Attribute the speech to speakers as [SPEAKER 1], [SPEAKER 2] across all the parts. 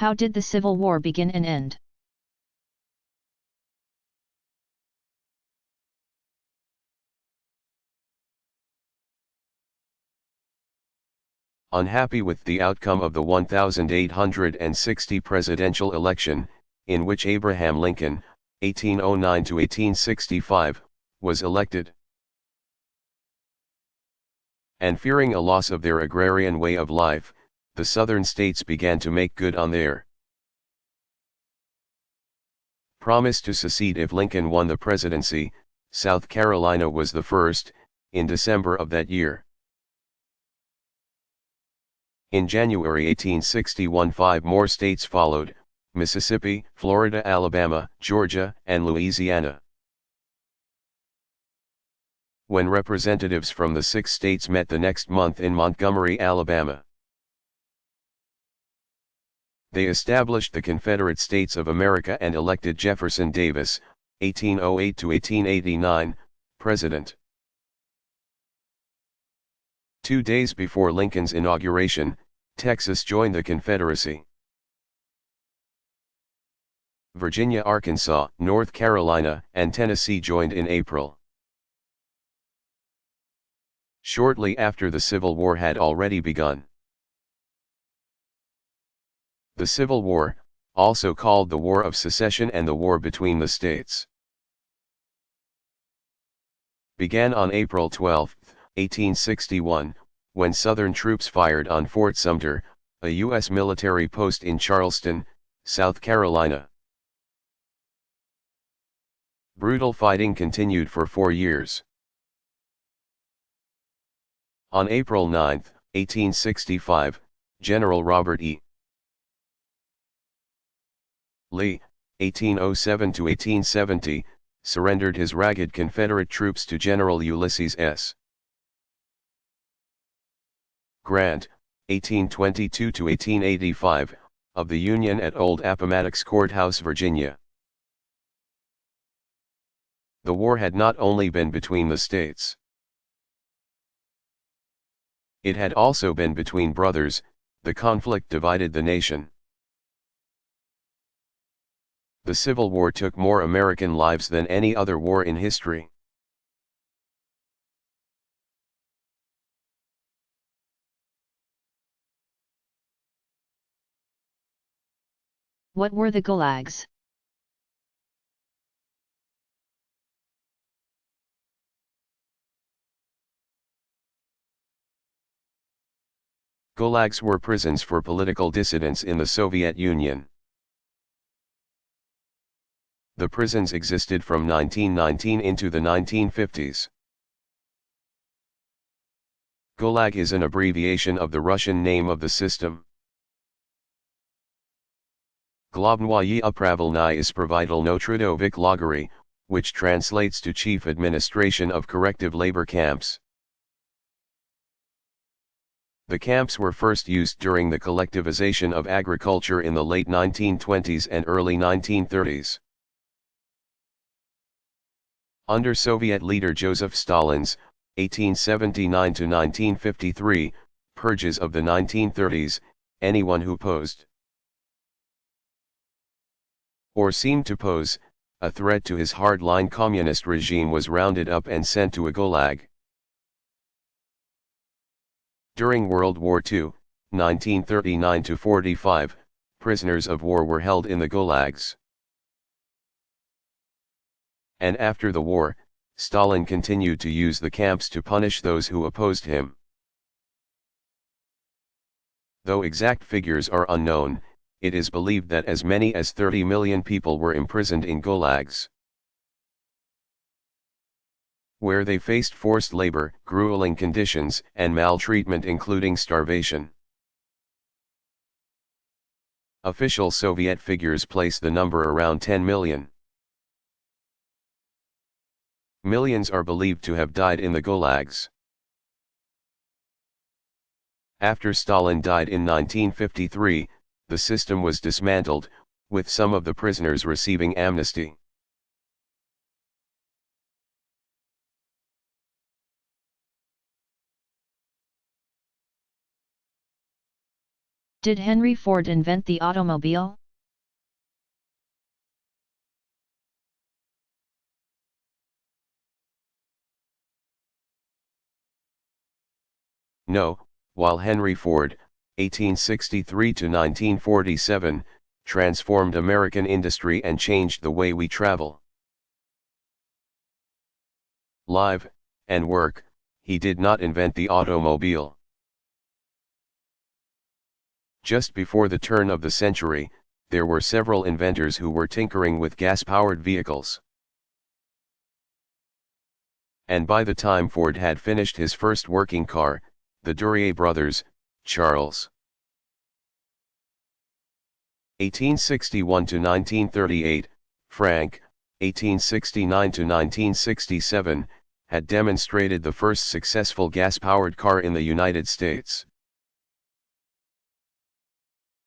[SPEAKER 1] How did the Civil War begin and end?
[SPEAKER 2] Unhappy with the outcome of the 1860 presidential election, in which Abraham Lincoln, 1809 to 1865, was elected, and fearing a loss of their agrarian way of life, the southern states began to make good on their promise to secede if Lincoln won the presidency. South Carolina was the first, in December of that year. In January 1861 5 more states followed: Mississippi, Florida, Alabama, Georgia, and Louisiana. When representatives from the 6 states met the next month in Montgomery, Alabama, they established the Confederate States of America and elected Jefferson Davis, 1808 to 1889, president. 2 days before Lincoln's inauguration, Texas joined the Confederacy. Virginia, Arkansas, North Carolina, and Tennessee joined in April. Shortly after, the Civil War had already begun. The Civil War, also called the War of Secession and the War between the States, began on April 12, 1861, when Southern troops fired on Fort Sumter, a U.S. military post in Charleston, South Carolina. Brutal fighting continued for 4 years. On April 9, 1865, General Robert E. Lee, 1807 to 1870, surrendered his ragged Confederate troops to General Ulysses S. Grant, 1822 to 1885, of the Union at Old Appomattox Courthouse, Virginia. The war had not only been between the states. It had also been between brothers. The conflict divided the nation. The Civil War took more American lives than any other war in history.
[SPEAKER 1] What were the gulags?
[SPEAKER 2] Gulags were prisons for political dissidents in the Soviet Union. The prisons existed from 1919 into the 1950s. Gulag is an abbreviation of the Russian name of the system. Globnye Upravilnye Ispravitelno Trudovik Lagary, which translates to Chief Administration of Corrective Labor Camps. The camps were first used during the collectivization of agriculture in the late 1920s and early 1930s. Under Soviet leader Joseph Stalin's 1879 to 1953 purges of the 1930s, anyone who posed or seemed to pose a threat to his hard-line communist regime was rounded up and sent to a gulag. During World War II, 1939 to 45, prisoners of war were held in the gulags. And after the war, Stalin continued to use the camps to punish those who opposed him. Though exact figures are unknown, it is believed that as many as 30 million people were imprisoned in gulags, where they faced forced labor, grueling conditions, and maltreatment including starvation. Official Soviet figures place the number around 10 million. Millions are believed to have died in the gulags. After Stalin died in 1953, the system was dismantled, with some of the prisoners receiving amnesty.
[SPEAKER 1] Did Henry Ford invent the automobile?
[SPEAKER 2] No, while Henry Ford, 1863 to 1947, transformed American industry and changed the way we travel, live, and work, he did not invent the automobile. Just before the turn of the century, there were several inventors who were tinkering with gas-powered vehicles. And by the time Ford had finished his first working car, the Duryea brothers, Charles, 1861 to 1938, Frank, 1869 to 1967, had demonstrated the first successful gas-powered car in the United States.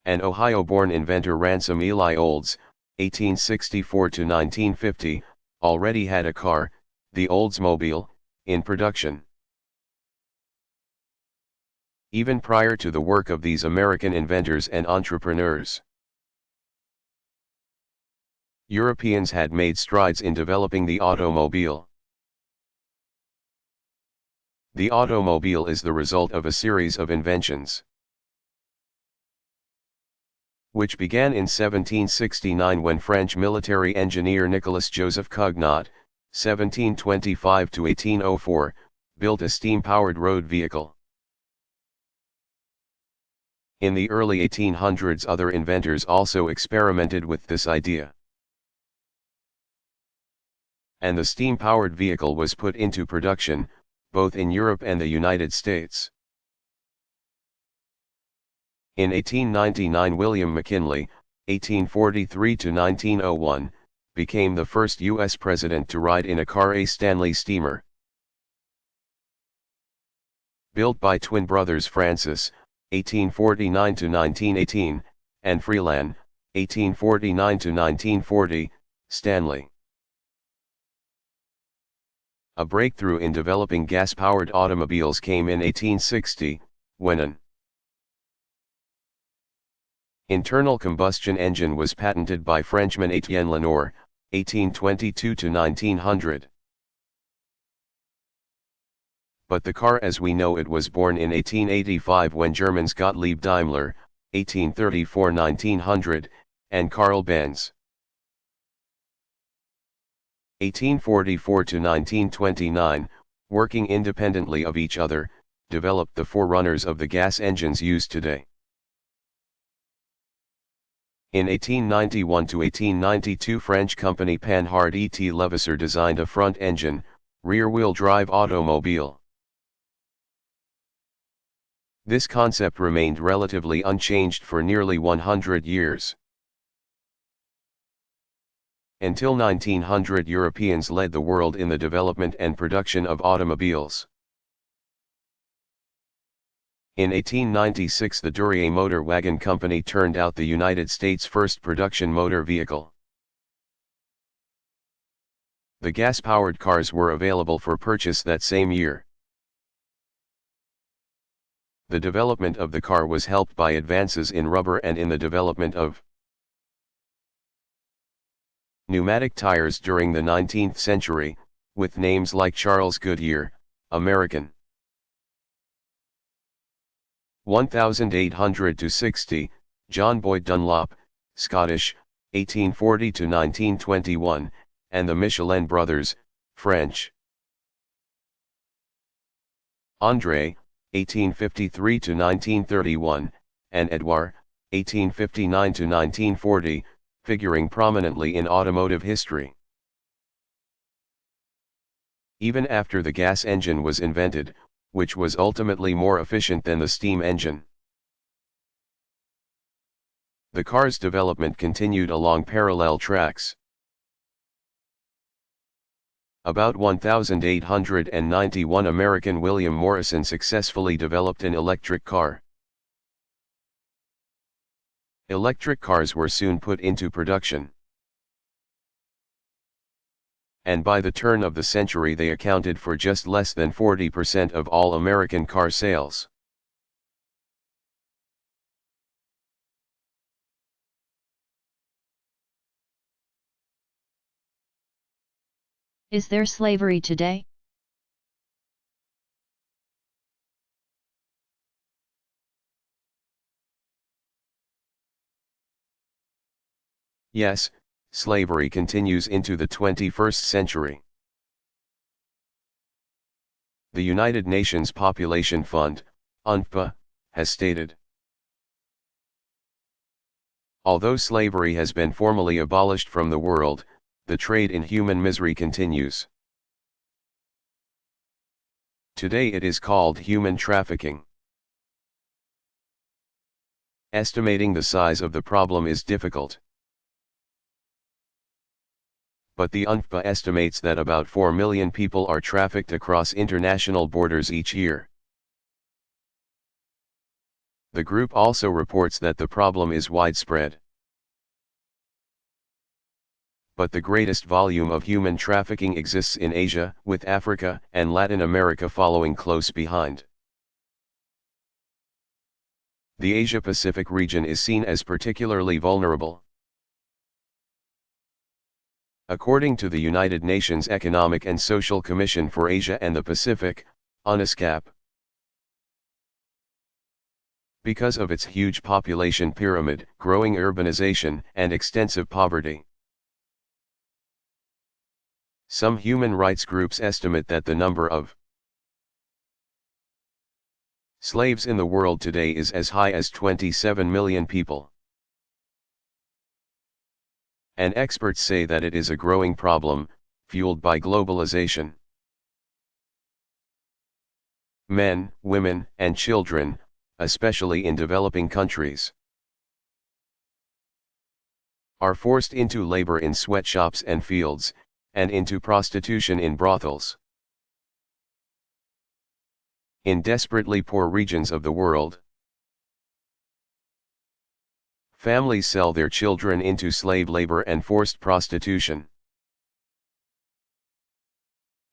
[SPEAKER 2] An Ohio-born inventor Ransom Eli Olds, 1864 to 1950, already had a car, the Oldsmobile, in production. Even prior to the work of these American inventors and entrepreneurs, Europeans had made strides in developing the automobile. The automobile is the result of a series of inventions, which began in 1769 when French military engineer Nicolas-Joseph Cugnot, 1725 to 1804, built a steam-powered road vehicle. In the early 1800s, other inventors also experimented with this idea, and the steam-powered vehicle was put into production, both in Europe and the United States. In 1899, William McKinley, 1843 to 1901, became the first U.S. president to ride in a Car Stanley steamer. Built by twin brothers Francis, 1849 to 1918, and Freeland, 1849 to 1940, Stanley. A breakthrough in developing gas-powered automobiles came in 1860, when an internal combustion engine was patented by Frenchman Etienne Lenoir, 1822 to 1900. But the car as we know it was born in 1885 when Germans Gottlieb Daimler, 1834-1900, and Carl Benz, 1844 to 1929, working independently of each other, developed the forerunners of the gas engines used today. In 1891 to 1892, French company Panhard et Levasseur designed a front-engine, rear-wheel drive automobile. This concept remained relatively unchanged for nearly 100 years. Until 1900, Europeans led the world in the development and production of automobiles. In 1896, the Duryea Motor Wagon Company turned out the United States' first production motor vehicle. The gas-powered cars were available for purchase that same year. The development of the car was helped by advances in rubber and in the development of pneumatic tires during the 19th century, with names like Charles Goodyear, American, 1800 to 60, John Boyd Dunlop, Scottish, 1840 to 1921, and the Michelin brothers, French, André, 1853 to 1931, and Edouard, 1859 to 1940, figuring prominently in automotive history. Even after the gas engine was invented, which was ultimately more efficient than the steam engine, the car's development continued along parallel tracks. About 1891, American William Morrison successfully developed an electric car. Electric cars were soon put into production, and by the turn of the century they accounted for just less than 40% of all American car sales.
[SPEAKER 1] Is there slavery today?
[SPEAKER 2] Yes, slavery continues into the 21st century. The United Nations Population Fund, UNFPA, has stated, although slavery has been formally abolished from the world, the trade in human misery continues. Today it is called human trafficking. Estimating the size of the problem is difficult. But the UNFPA estimates that about 4 million people are trafficked across international borders each year. The group also reports that the problem is widespread. But the greatest volume of human trafficking exists in Asia, with Africa and Latin America following close behind. The Asia-Pacific region is seen as particularly vulnerable. According to the United Nations Economic and Social Commission for Asia and the Pacific, UNESCAP, because of its huge population pyramid, growing urbanization, and extensive poverty, some human rights groups estimate that the number of slaves in the world today is as high as 27 million people. And experts say that it is a growing problem, fueled by globalization. Men, women, and children, especially in developing countries, are forced into labor in sweatshops and fields, and into prostitution in brothels. In desperately poor regions of the world, families sell their children into slave labor and forced prostitution.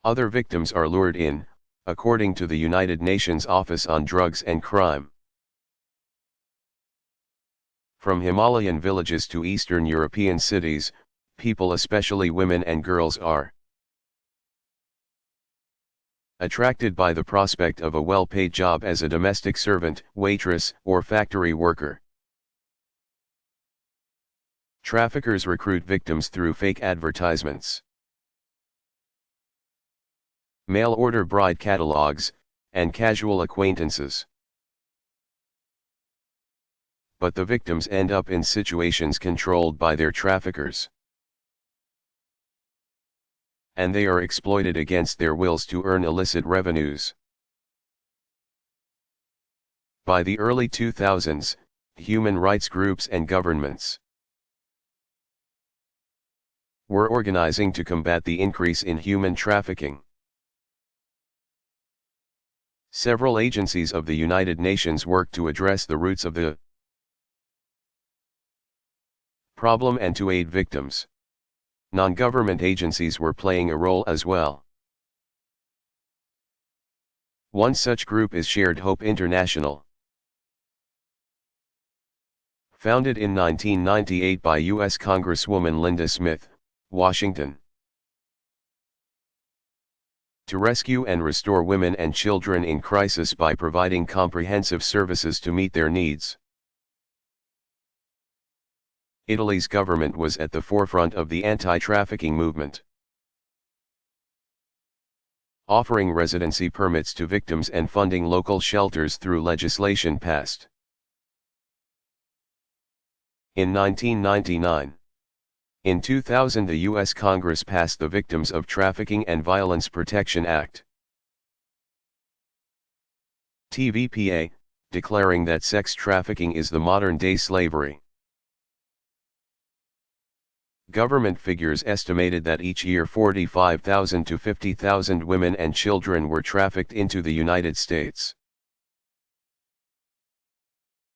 [SPEAKER 2] Other victims are lured in, according to the United Nations Office on Drugs and Crime. From Himalayan villages to Eastern European cities, people, especially women and girls, are attracted by the prospect of a well-paid job as a domestic servant, waitress, or factory worker. Traffickers recruit victims through fake advertisements, mail-order bride catalogs, and casual acquaintances. But the victims end up in situations controlled by their traffickers, and they are exploited against their wills to earn illicit revenues. By the early 2000s, human rights groups and governments were organizing to combat the increase in human trafficking. Several agencies of the United Nations work to address the roots of the problem and to aid victims. Non-government agencies were playing a role as well. One such group is Shared Hope International. Founded in 1998 by U.S. Congresswoman Linda Smith, Washington, to rescue and restore women and children in crisis by providing comprehensive services to meet their needs. Italy's government was at the forefront of the anti-trafficking movement, offering residency permits to victims and funding local shelters through legislation passed in 1999. In 2000, the U.S. Congress passed the Victims of Trafficking and Violence Protection Act, TVPA, declaring that sex trafficking is the modern-day slavery. Government figures estimated that each year 45,000 to 50,000 women and children were trafficked into the United States,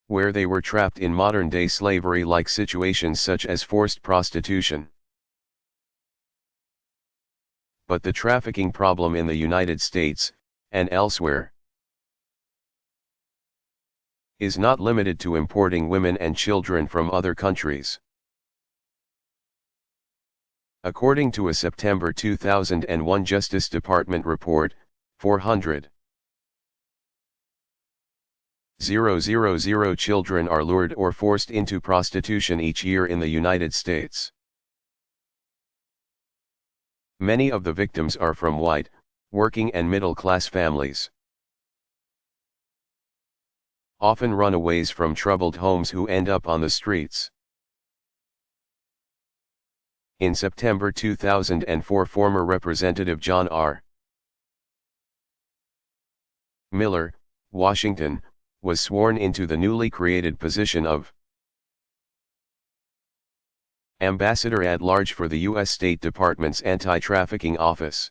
[SPEAKER 2] where they were trapped in modern-day slavery-like situations such as forced prostitution. But the trafficking problem in the United States, and elsewhere, is not limited to importing women and children from other countries. According to a September 2001 Justice Department report, 400,000 children are lured or forced into prostitution each year in the United States. Many of the victims are from white, working and middle-class families. Often runaways from troubled homes who end up on the streets. In September 2004, former Representative John R. Miller, Washington, was sworn into the newly created position of Ambassador at Large for the U.S. State Department's Anti-Trafficking Office.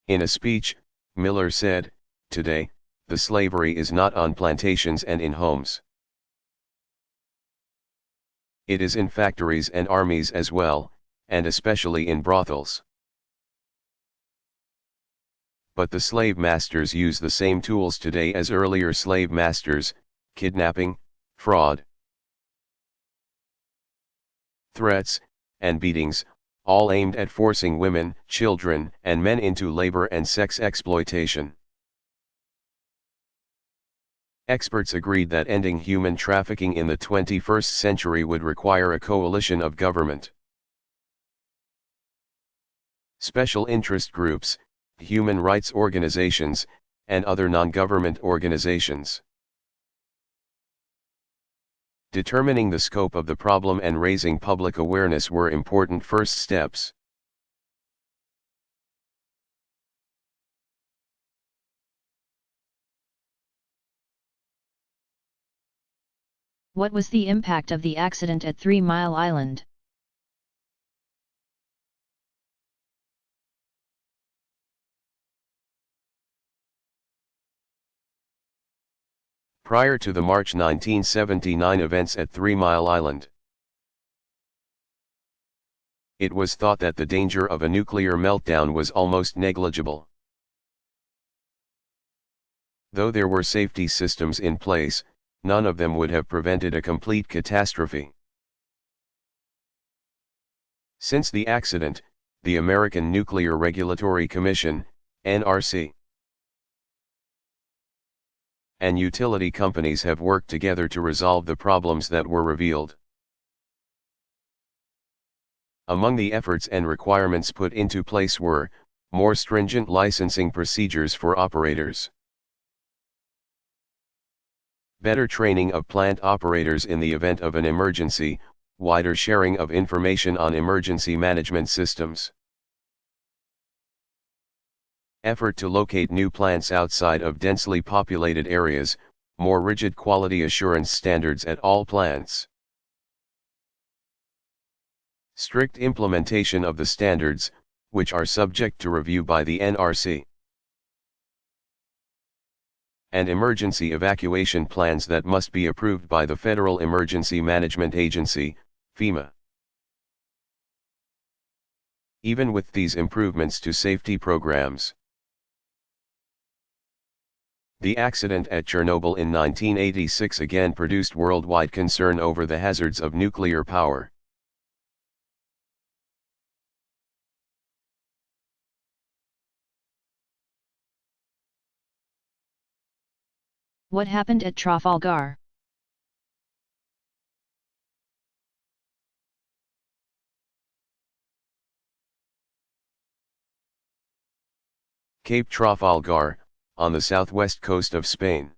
[SPEAKER 2] In a speech, Miller said, "Today, the slavery is not on plantations and in homes. It is in factories and armies as well, and especially in brothels. But the slave masters use the same tools today as earlier slave masters: kidnapping, fraud, threats, and beatings, all aimed at forcing women, children, and men into labor and sex exploitation." Experts agreed that ending human trafficking in the 21st century would require a coalition of government, special interest groups, human rights organizations, and other non-government organizations. Determining the scope of the problem and raising public awareness were important first steps.
[SPEAKER 1] What was the impact of the accident at 3 Mile Island?
[SPEAKER 2] Prior to the March 1979 events at 3 Mile Island, it was thought that the danger of a nuclear meltdown was almost negligible. Though there were safety systems in place, none of them would have prevented a complete catastrophe. Since the accident, the American Nuclear Regulatory Commission, NRC, and utility companies have worked together to resolve the problems that were revealed. Among the efforts and requirements put into place were more stringent licensing procedures for operators, better training of plant operators in the event of an emergency, wider sharing of information on emergency management systems, effort to locate new plants outside of densely populated areas, more rigid quality assurance standards at all plants, strict implementation of the standards, which are subject to review by the NRC, and emergency evacuation plans that must be approved by the Federal Emergency Management Agency, FEMA. Even with these improvements to safety programs, the accident at Chernobyl in 1986 again produced worldwide concern over the hazards of nuclear power.
[SPEAKER 1] What happened at Trafalgar?
[SPEAKER 2] Cape Trafalgar, on the southwest coast of Spain,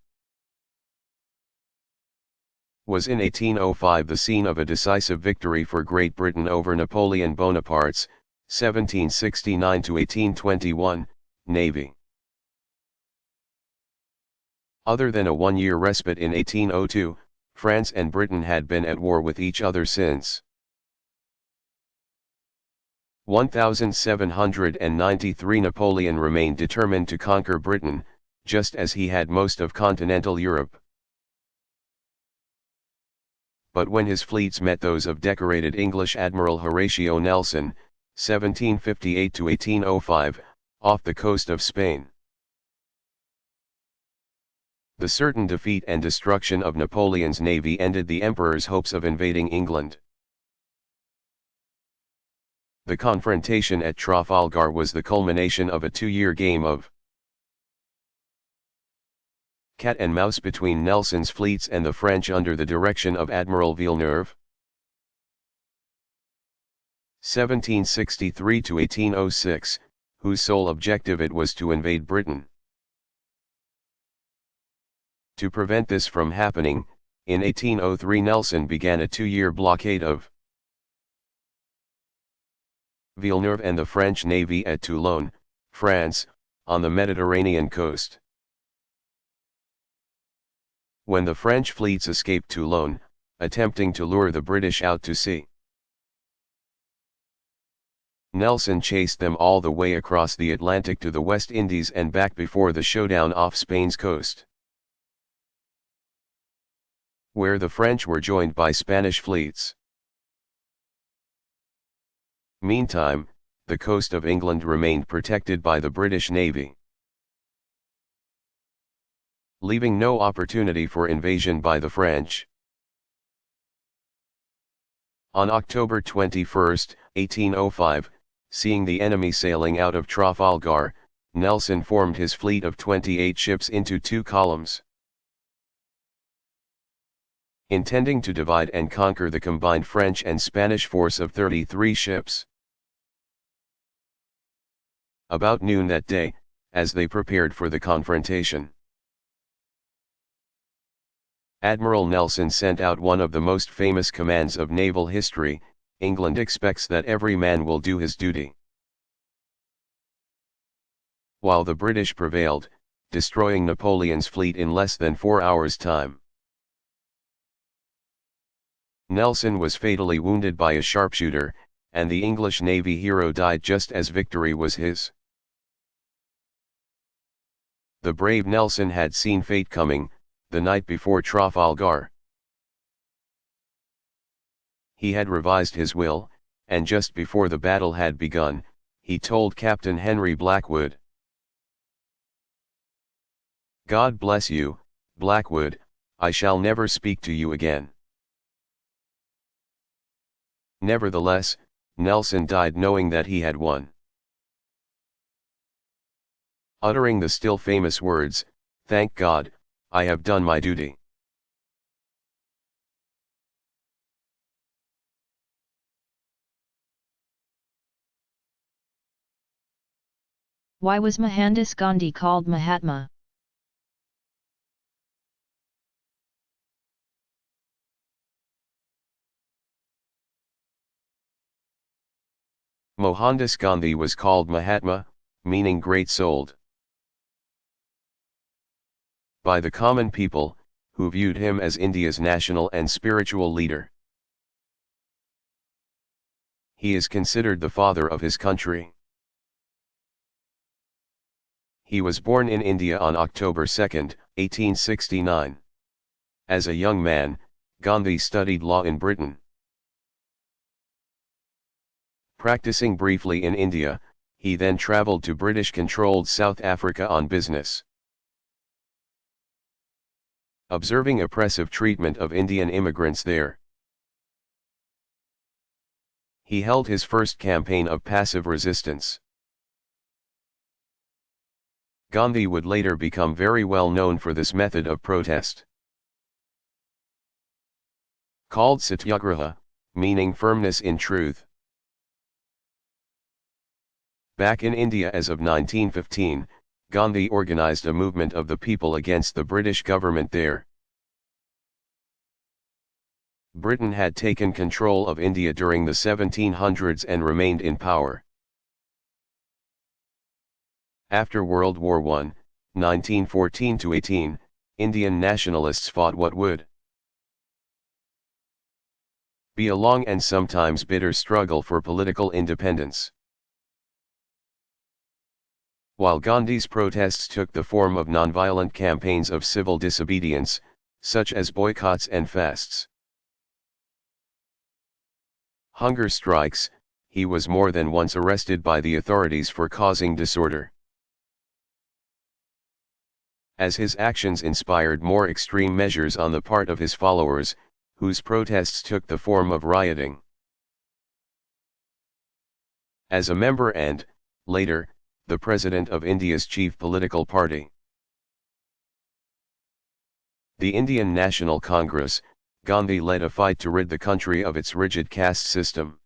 [SPEAKER 2] was in 1805 the scene of a decisive victory for Great Britain over Napoleon Bonaparte's 1769–1821 navy. Other than a one-year respite in 1802, France and Britain had been at war with each other since 1793. Napoleon remained determined to conquer Britain, just as he had most of continental Europe. But when his fleets met those of decorated English Admiral Horatio Nelson, 1758–1805, off the coast of Spain, the certain defeat and destruction of Napoleon's navy ended the emperor's hopes of invading England. The confrontation at Trafalgar was the culmination of a 2-year game of cat and mouse between Nelson's fleets and the French under the direction of Admiral Villeneuve. 1763 to 1806, whose sole objective it was to invade Britain. To prevent this from happening, in 1803 Nelson began a 2-year blockade of Villeneuve and the French Navy at Toulon, France, on the Mediterranean coast. When the French fleets escaped Toulon, attempting to lure the British out to sea, Nelson chased them all the way across the Atlantic to the West Indies and back before the showdown off Spain's coast, where the French were joined by Spanish fleets. Meantime, the coast of England remained protected by the British Navy, leaving no opportunity for invasion by the French. On October 21, 1805, seeing the enemy sailing out of Trafalgar, Nelson formed his fleet of 28 ships into 2 columns, intending to divide and conquer the combined French and Spanish force of 33 ships. About noon that day, as they prepared for the confrontation, Admiral Nelson sent out one of the most famous commands of naval history: "England expects that every man will do his duty." While the British prevailed, destroying Napoleon's fleet in less than 4 hours' time. Nelson was fatally wounded by a sharpshooter, and the English Navy hero died just as victory was his. The brave Nelson had seen fate coming, the night before Trafalgar. He had revised his will, and just before the battle had begun, he told Captain Henry Blackwood, "God bless you, Blackwood, I shall never speak to you again." Nevertheless, Nelson died knowing that he had won, uttering the still famous words, "Thank God, I have done my duty."
[SPEAKER 1] Why was Mohandas Gandhi called Mahatma?
[SPEAKER 2] Mohandas Gandhi was called Mahatma, meaning great-souled, by the common people, who viewed him as India's national and spiritual leader. He is considered the father of his country. He was born in India on October 2, 1869. As a young man, Gandhi studied law in Britain. Practicing briefly in India, he then travelled to British-controlled South Africa on business. Observing oppressive treatment of Indian immigrants there, he held his first campaign of passive resistance. Gandhi would later become very well known for this method of protest, called satyagraha, meaning firmness in truth. Back in India as of 1915, Gandhi organized a movement of the people against the British government there. Britain had taken control of India during the 1700s and remained in power. After World War I, 1914-18, Indian nationalists fought what would be a long and sometimes bitter struggle for political independence. While Gandhi's protests took the form of nonviolent campaigns of civil disobedience, such as boycotts and fasts, hunger strikes, he was more than once arrested by the authorities for causing disorder. As his actions inspired more extreme measures on the part of his followers, whose protests took the form of rioting. as a member and, later, the President of India's chief political party. The Indian National Congress, Gandhi led a fight to rid the country of its rigid caste system,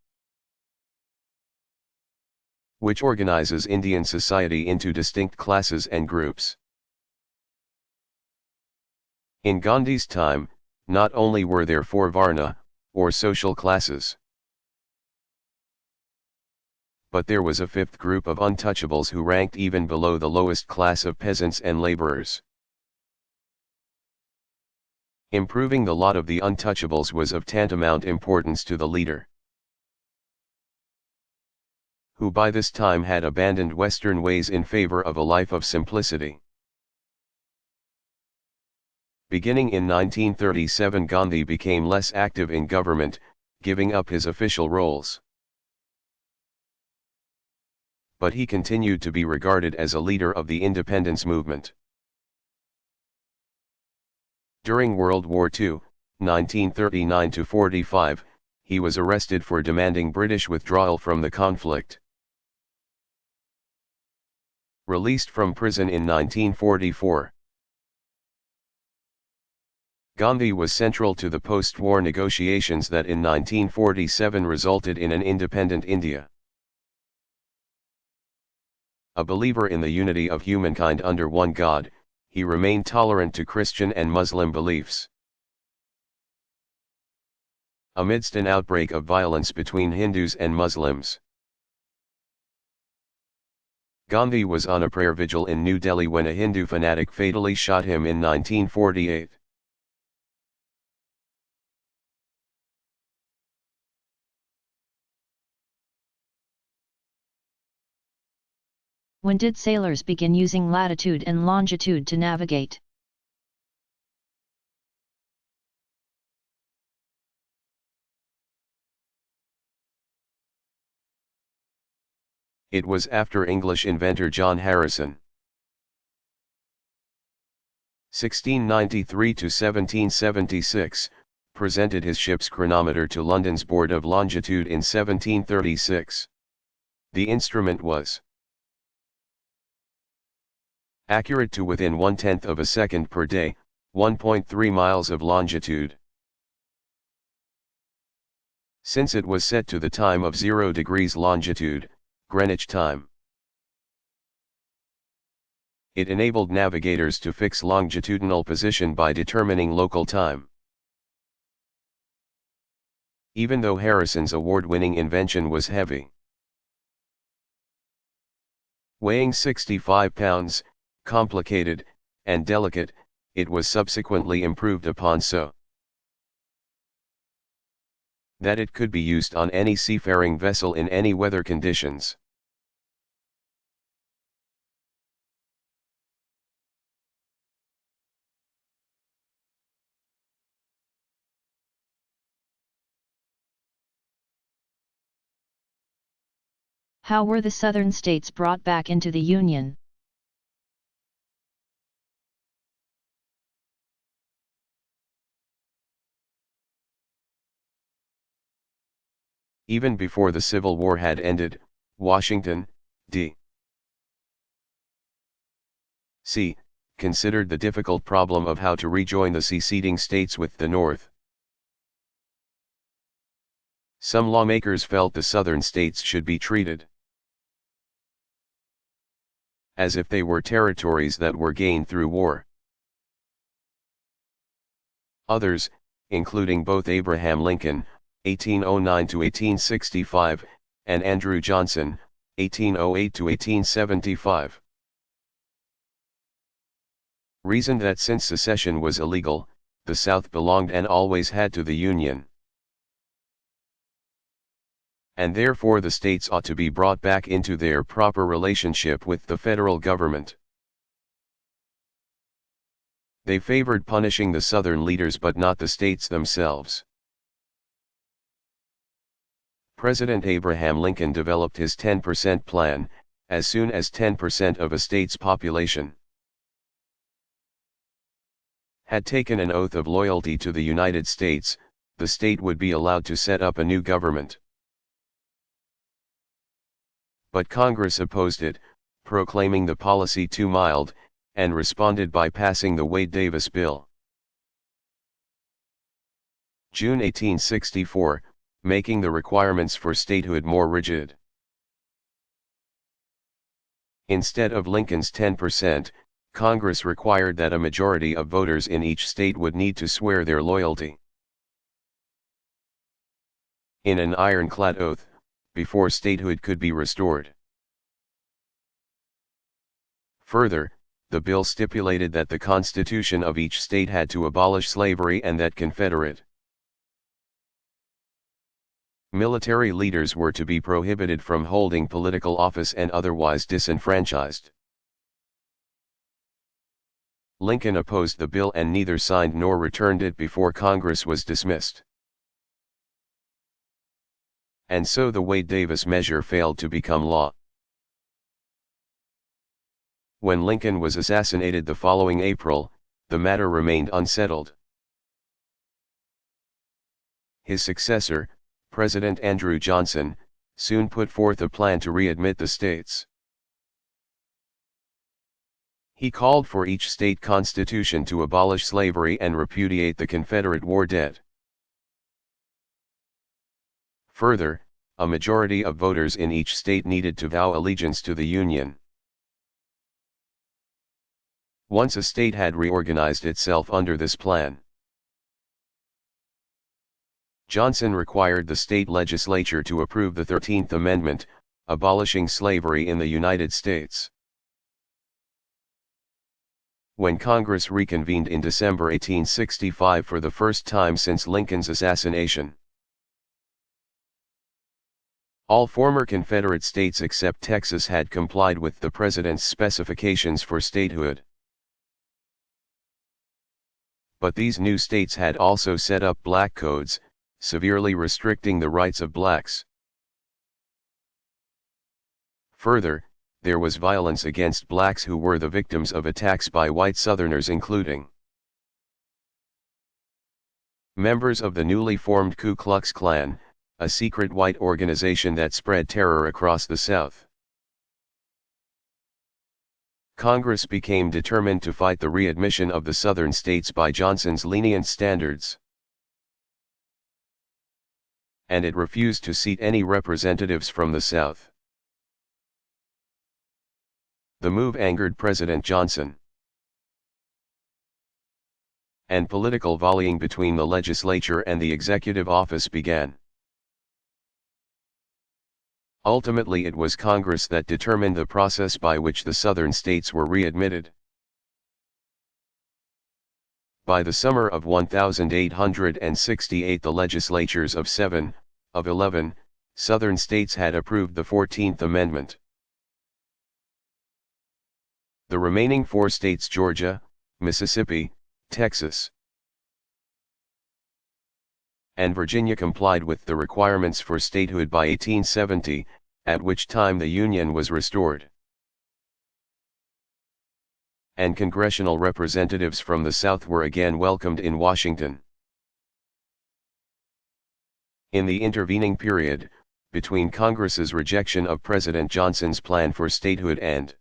[SPEAKER 2] which organizes Indian society into distinct classes and groups. In Gandhi's time, not only were there four varna, or social classes, but there was a fifth group of untouchables who ranked even below the lowest class of peasants and laborers. Improving the lot of the untouchables was of tantamount importance to the leader, who by this time had abandoned Western ways in favor of a life of simplicity. Beginning in 1937, Gandhi became less active in government, giving up his official roles. But he continued to be regarded as a leader of the independence movement. During World War II, 1939–45, he was arrested for demanding British withdrawal from the conflict. Released from prison in 1944. Gandhi was central to the post-war negotiations that in 1947 resulted in an independent India. A believer in the unity of humankind under one God, he remained tolerant to Christian and Muslim beliefs. Amidst an outbreak of violence between Hindus and Muslims, Gandhi was on a prayer vigil in New Delhi when a Hindu fanatic fatally shot him in 1948.
[SPEAKER 1] When did sailors begin using latitude and longitude to navigate?
[SPEAKER 2] It was after English inventor John Harrison, 1693–1776, presented his ship's chronometer to London's Board of Longitude in 1736. The instrument was accurate to within 1/10 of a second per day, 1.3 miles of longitude. Since it was set to the time of 0 degrees longitude, Greenwich time, it enabled navigators to fix longitudinal position by determining local time. Even though Harrison's award-winning invention was heavy, weighing 65 pounds, complicated, and delicate, it was subsequently improved upon so that it could be used on any seafaring vessel in any weather conditions.
[SPEAKER 1] How were the southern states brought back into the Union?
[SPEAKER 2] Even before the Civil War had ended, Washington, D.C. considered the difficult problem of how to rejoin the seceding states with the North. Some lawmakers felt the southern states should be treated as if they were territories that were gained through war. Others, including both Abraham Lincoln, 1809–1865, and Andrew Johnson, 1808–1875, reasoned that since secession was illegal, the South belonged and always had to the Union, and therefore the states ought to be brought back into their proper relationship with the federal government. They favored punishing the Southern leaders but not the states themselves. President Abraham Lincoln developed his 10% plan, as soon as 10% of a state's population had taken an oath of loyalty to the United States, the state would be allowed to set up a new government. but Congress opposed it, proclaiming the policy too mild, and responded by passing the Wade-Davis Bill. June 1864, making the requirements for statehood more rigid. Instead of Lincoln's 10%, Congress required that a majority of voters in each state would need to swear their loyalty in an ironclad oath, before statehood could be restored. Further, the bill stipulated that the Constitution of each state had to abolish slavery and that Confederate military leaders were to be prohibited from holding political office and otherwise disenfranchised. Lincoln opposed the bill and neither signed nor returned it before Congress was dismissed. And so the Wade-Davis measure failed to become law. When Lincoln was assassinated the following April, the matter remained unsettled. His successor, President Andrew Johnson, soon put forth a plan to readmit the states. He called for each state constitution to abolish slavery and repudiate the Confederate war debt. Further, a majority of voters in each state needed to vow allegiance to the Union. Once a state had reorganized itself under this plan, Johnson required the state legislature to approve the 13th Amendment, abolishing slavery in the United States. When Congress reconvened in December 1865 for the first time since Lincoln's assassination, all former Confederate states except Texas had complied with the President's specifications for statehood. But these new states had also set up black codes, severely restricting the rights of blacks. Further, there was violence against blacks who were the victims of attacks by white Southerners, including members of the newly formed Ku Klux Klan, a secret white organization that spread terror across the South. Congress became determined to fight the readmission of the Southern states by Johnson's lenient standards, and it refused to seat any representatives from the South. The move angered President Johnson, and political volleying between the legislature and the executive office began. Ultimately, it was Congress that determined the process by which the Southern states were readmitted. By the summer of 1868, the legislatures of 7 of 11 Southern states had approved the 14th Amendment. The remaining 4 states, Georgia, Mississippi, Texas, and Virginia, complied with the requirements for statehood by 1870, at which time the Union was restored, and congressional representatives from the South were again welcomed in Washington. In the intervening period, between Congress's rejection of President Johnson's plan for statehood and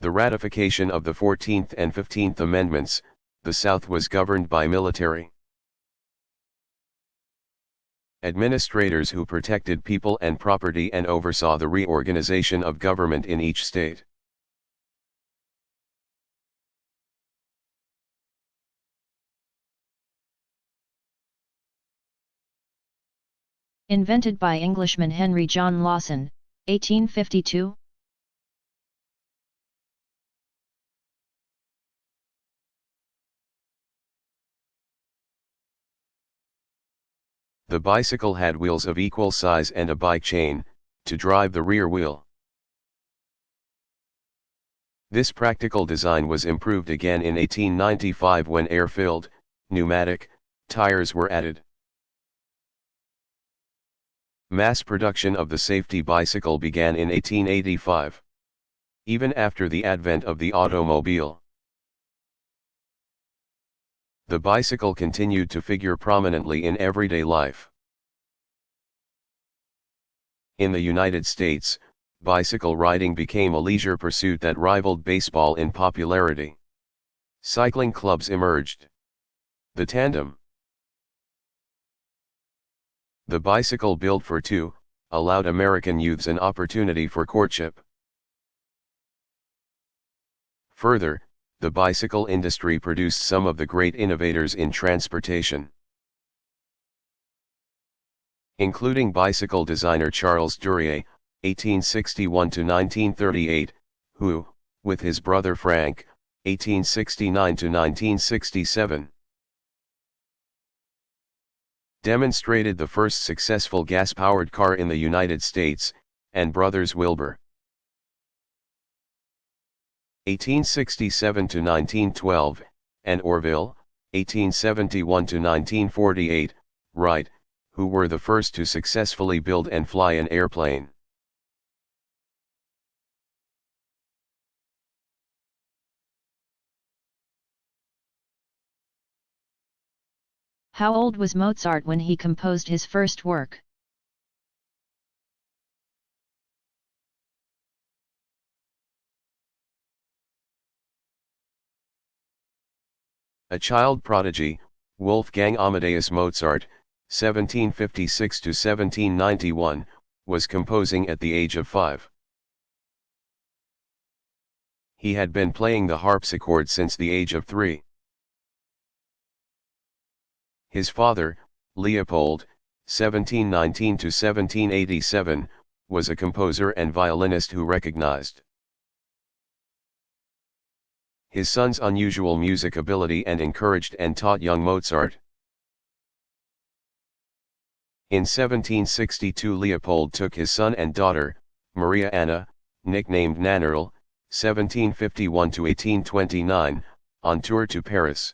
[SPEAKER 2] the ratification of the 14th and 15th Amendments, the South was governed by military administrators who protected people and property and oversaw the reorganization of government in each state.
[SPEAKER 1] Invented by Englishman Henry John Lawson, 1852.
[SPEAKER 2] The bicycle had wheels of equal size and a bike chain, to drive the rear wheel. This practical design was improved again in 1895 when air-filled, pneumatic, tires were added. Mass production of the safety bicycle began in 1885. Even after the advent of the automobile, the bicycle continued to figure prominently in everyday life. In the United States, bicycle riding became a leisure pursuit that rivaled baseball in popularity. Cycling clubs emerged. The tandem. The bicycle built for two, allowed American youths an opportunity for courtship. Further, the bicycle industry produced some of the great innovators in transportation, including bicycle designer Charles Duryea, 1861–1938, who, with his brother Frank, 1869–1967, demonstrated the first successful gas-powered car in the United States, and brothers Wilbur, 1867–1912, and Orville, 1871–1948, Wright, who were the first to successfully build and fly an airplane.
[SPEAKER 1] How old was Mozart when he composed his first work?
[SPEAKER 2] A child prodigy, Wolfgang Amadeus Mozart, 1756–1791, was composing at the age of 5. He had been playing the harpsichord since the age of 3. His father, Leopold, 1719–1787, was a composer and violinist who recognized his son's unusual music ability and encouraged and taught young Mozart. In 1762 Leopold took his son and daughter, Maria Anna, nicknamed Nannerl, 1751–1829, on tour to Paris.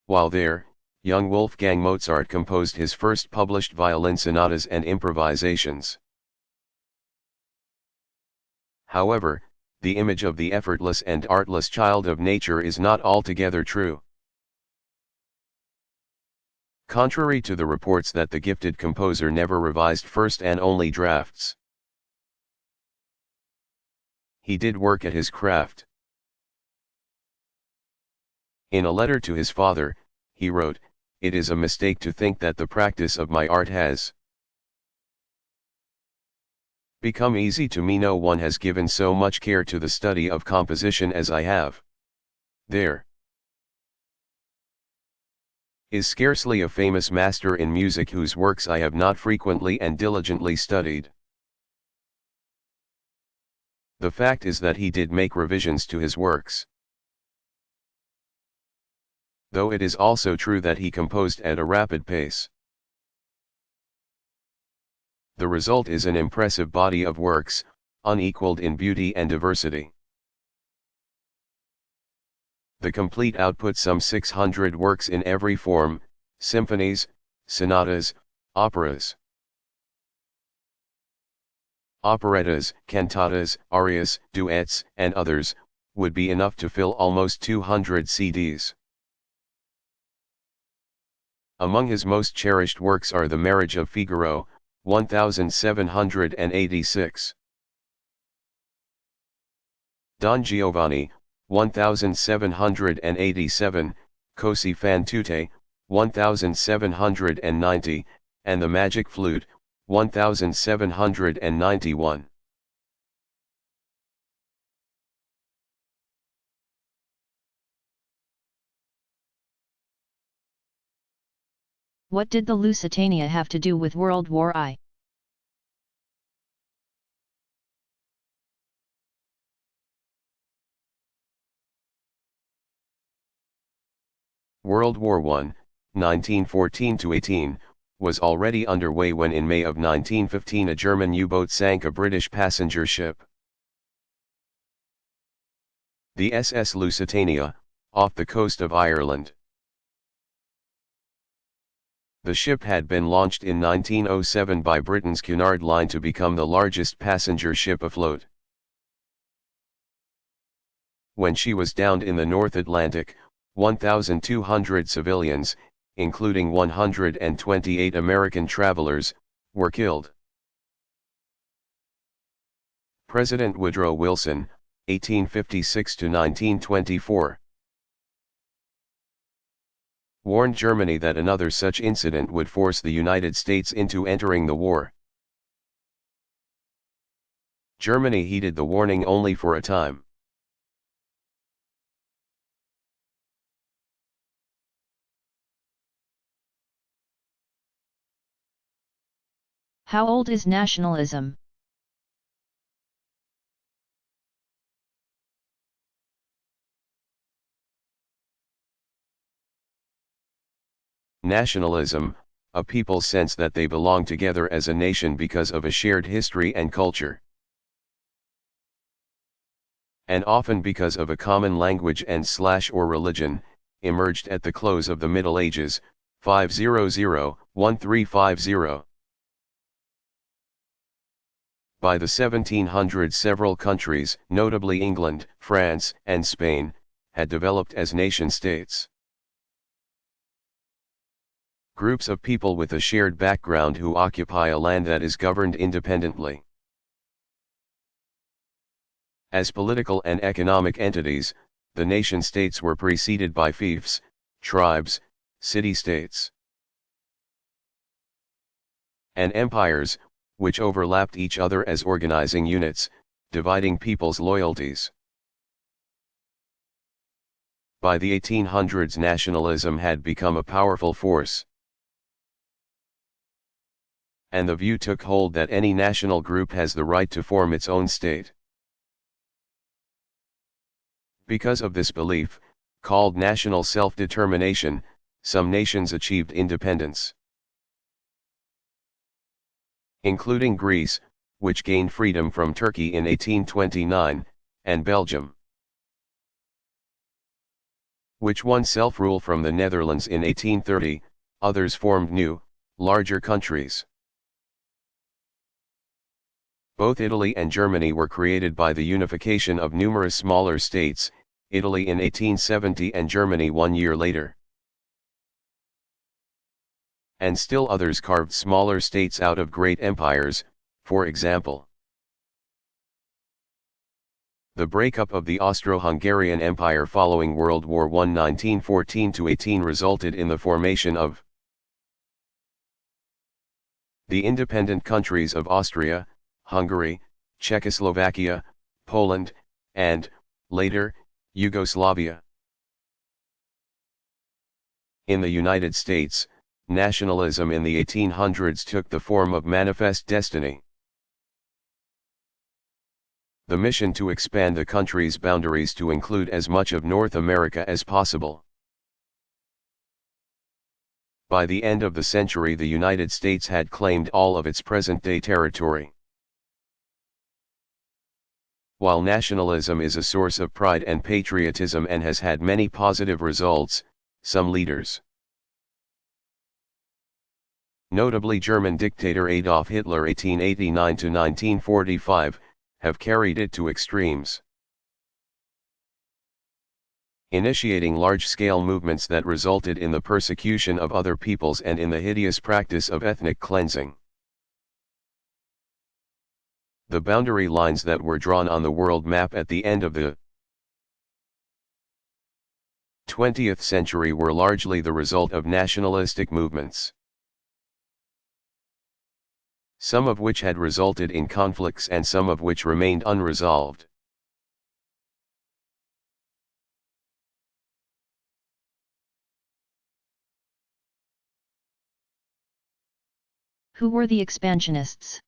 [SPEAKER 2] While there, young Wolfgang Mozart composed his first published violin sonatas and improvisations. However, the image of the effortless and artless child of nature is not altogether true. Contrary to the reports that the gifted composer never revised first and only drafts, he did work at his craft. In a letter to his father, he wrote, "It is a mistake to think that the practice of my art has become easy to me. No one has given so much care to the study of composition as I have. There is scarcely a famous master in music whose works I have not frequently and diligently studied." The fact is that he did make revisions to his works, though it is also true that he composed at a rapid pace. The result is an impressive body of works, unequaled in beauty and diversity. The complete output, some 600 works in every form, symphonies, sonatas, operas, operettas, cantatas, arias, duets, and others, would be enough to fill almost 200 CDs. Among his most cherished works are The Marriage of Figaro, 1786, Don Giovanni, 1787, Così fan tutte, 1790, and The Magic Flute, 1791.
[SPEAKER 1] What did the Lusitania have to do with World War I?
[SPEAKER 2] World War I, 1914–18, was already underway when in May of 1915 a German U-boat sank a British passenger ship, the SS Lusitania, off the coast of Ireland. The ship had been launched in 1907 by Britain's Cunard Line to become the largest passenger ship afloat. When she was downed in the North Atlantic, 1,200 civilians, including 128 American travelers, were killed. President Woodrow Wilson, 1856 to 1924, warned Germany that another such incident would force the United States into entering the war. Germany heeded the warning only for a time.
[SPEAKER 1] How old is nationalism?
[SPEAKER 2] Nationalism, a people's sense that they belong together as a nation because of a shared history and culture, and often because of a common language and/or religion, emerged at the close of the Middle Ages, 500-1350. By the 1700s several countries, notably England, France, and Spain, had developed as nation-states. Groups of people with a shared background who occupy a land that is governed independently. As political and economic entities, the nation-states were preceded by fiefs, tribes, city-states, and empires, which overlapped each other as organizing units, dividing people's loyalties. By the 1800s nationalism had become a powerful force, and the view took hold that any national group has the right to form its own state. Because of this belief, called national self-determination, some nations achieved independence, including Greece, which gained freedom from Turkey in 1829, and Belgium, which won self-rule from the Netherlands in 1830. Others formed new, larger countries. Both Italy and Germany were created by the unification of numerous smaller states, Italy in 1870 and Germany 1 year later. And still others carved smaller states out of great empires, for example, the breakup of the Austro-Hungarian Empire following World War I 1914-18 resulted in the formation of the independent countries of Austria, Hungary, Czechoslovakia, Poland, and, later, Yugoslavia. In the United States, nationalism in the 1800s took the form of manifest destiny. The mission to expand the country's boundaries to include as much of North America as possible. By the end of the century, the United States had claimed all of its present-day territory. While nationalism is a source of pride and patriotism and has had many positive results, some leaders, notably German dictator Adolf Hitler 1889-1945, have carried it to extremes, initiating large-scale movements that resulted in the persecution of other peoples and in the hideous practice of ethnic cleansing. The boundary lines that were drawn on the world map at the end of the 20th century were largely the result of nationalistic movements, some of which had resulted in conflicts and some of which remained unresolved.
[SPEAKER 1] Who were the expansionists?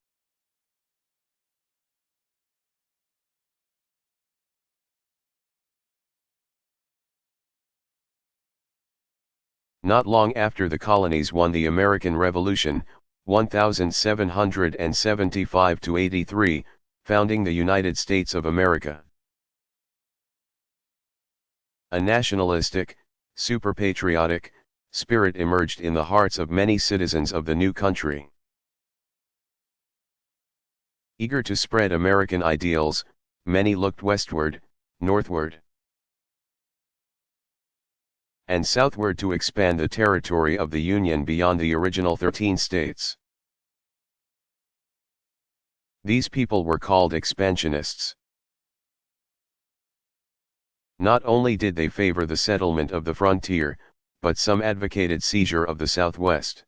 [SPEAKER 2] Not long after the colonies won the American Revolution, 1775-83, founding the United States of America, a nationalistic, super-patriotic spirit emerged in the hearts of many citizens of the new country. Eager to spread American ideals, many looked westward, northward, and southward to expand the territory of the Union beyond the original 13 states. These people were called expansionists. Not only did they favor the settlement of the frontier, but some advocated seizure of the Southwest.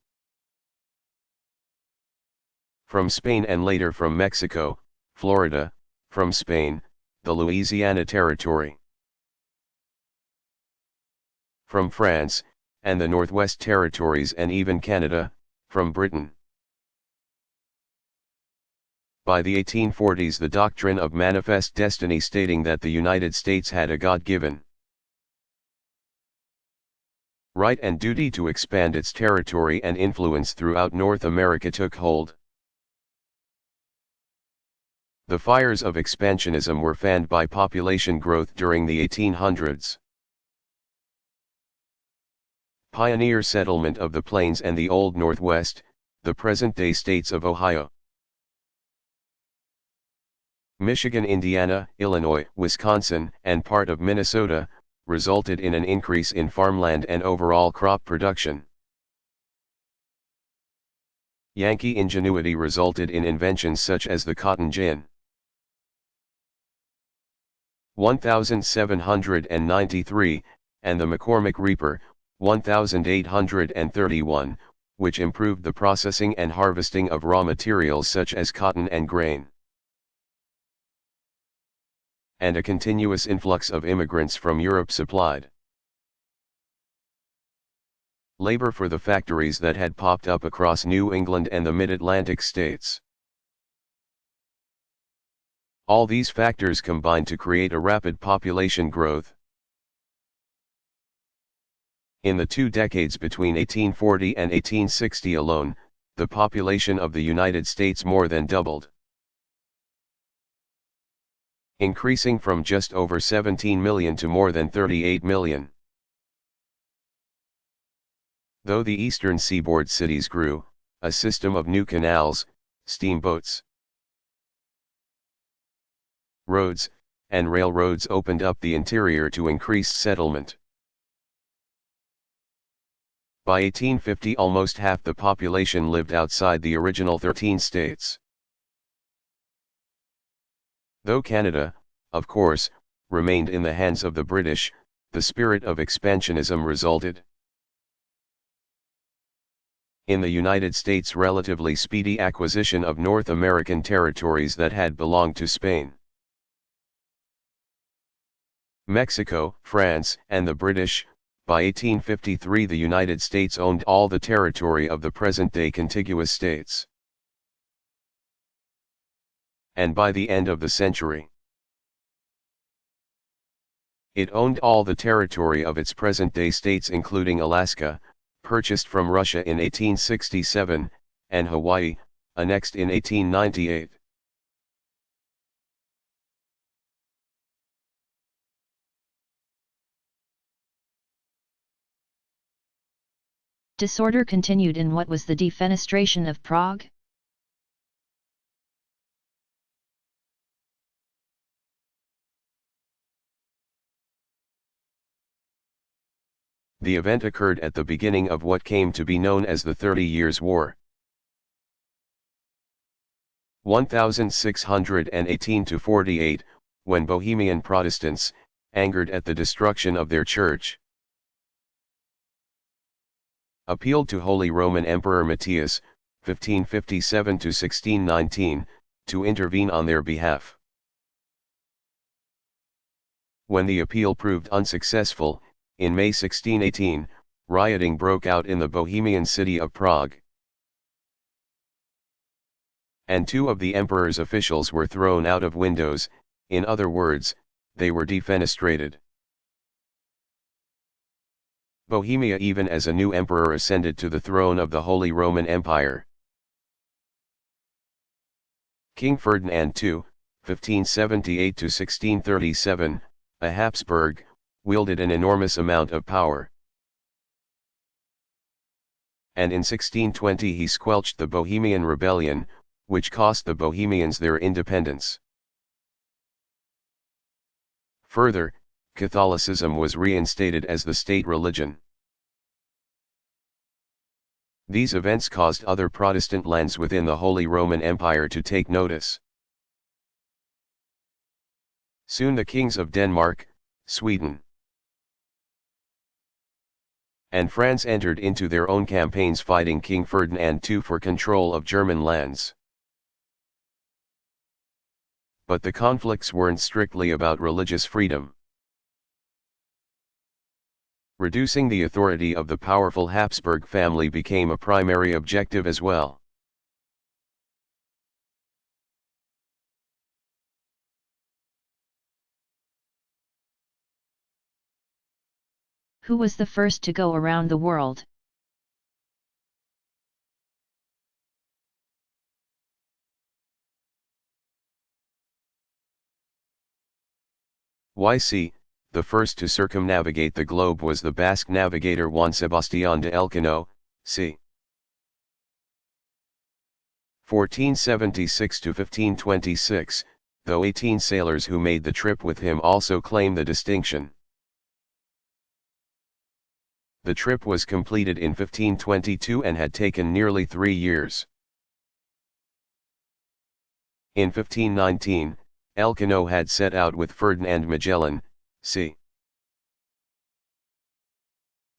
[SPEAKER 2] From Spain and later from Mexico, Florida, from Spain, the Louisiana Territory. From France, and the Northwest Territories and even Canada, from Britain. By the 1840s the doctrine of manifest destiny stating that the United States had a God-given right and duty to expand its territory and influence throughout North America took hold. The fires of expansionism were fanned by population growth during the 1800s. Pioneer settlement of the plains and the Old Northwest, the present-day states of Ohio, Michigan, Indiana, Illinois, Wisconsin, and part of Minnesota, resulted in an increase in farmland and overall crop production. Yankee ingenuity resulted in inventions such as the cotton gin. 1793, and the McCormick Reaper, 1831, which improved the processing and harvesting of raw materials such as cotton and grain. And a continuous influx of immigrants from Europe supplied labor for the factories that had popped up across New England and the mid-Atlantic states. All these factors combined to create a rapid population growth. In the 2 decades between 1840 and 1860 alone, the population of the United States more than doubled, increasing from just over 17 million to more than 38 million. Though the eastern seaboard cities grew, a system of new canals, steamboats, roads, and railroads opened up the interior to increased settlement. By 1850 almost half the population lived outside the original 13 states. Though Canada, of course, remained in the hands of the British, the spirit of expansionism resulted in the United States' relatively speedy acquisition of North American territories that had belonged to Spain, Mexico, France, and the British. By 1853 the United States owned all the territory of the present-day contiguous states. And by the end of the century, it owned all the territory of its present-day states including Alaska, purchased from Russia in 1867, and Hawaii, annexed in 1898.
[SPEAKER 1] Disorder continued in what was the defenestration of Prague?
[SPEAKER 2] The event occurred at the beginning of what came to be known as the 30 Years' War. 1618-48, when Bohemian Protestants, angered at the destruction of their church, appealed to Holy Roman Emperor Matthias, 1557-1619, to intervene on their behalf. When the appeal proved unsuccessful, in May 1618, rioting broke out in the Bohemian city of Prague, and 2 of the emperor's officials were thrown out of windows, in other words, they were defenestrated. Bohemia even as a new emperor ascended to the throne of the Holy Roman Empire. King Ferdinand II, 1578-1637, a Habsburg, wielded an enormous amount of power. And in 1620 he squelched the Bohemian Rebellion, which cost the Bohemians their independence. Further, Catholicism was reinstated as the state religion. These events caused other Protestant lands within the Holy Roman Empire to take notice. Soon the kings of Denmark, Sweden, and France entered into their own campaigns fighting King Ferdinand II for control of German lands. But the conflicts weren't strictly about religious freedom. Reducing the authority of the powerful Habsburg family became a primary objective as well.
[SPEAKER 1] Who was the first to go around the world?
[SPEAKER 2] YC, the first to circumnavigate the globe was the Basque navigator Juan Sebastián de Elcano, c. 1476 to 1526, though 18 sailors who made the trip with him also claim the distinction. The trip was completed in 1522 and had taken nearly 3 years. In 1519, Elcano had set out with Ferdinand Magellan, c.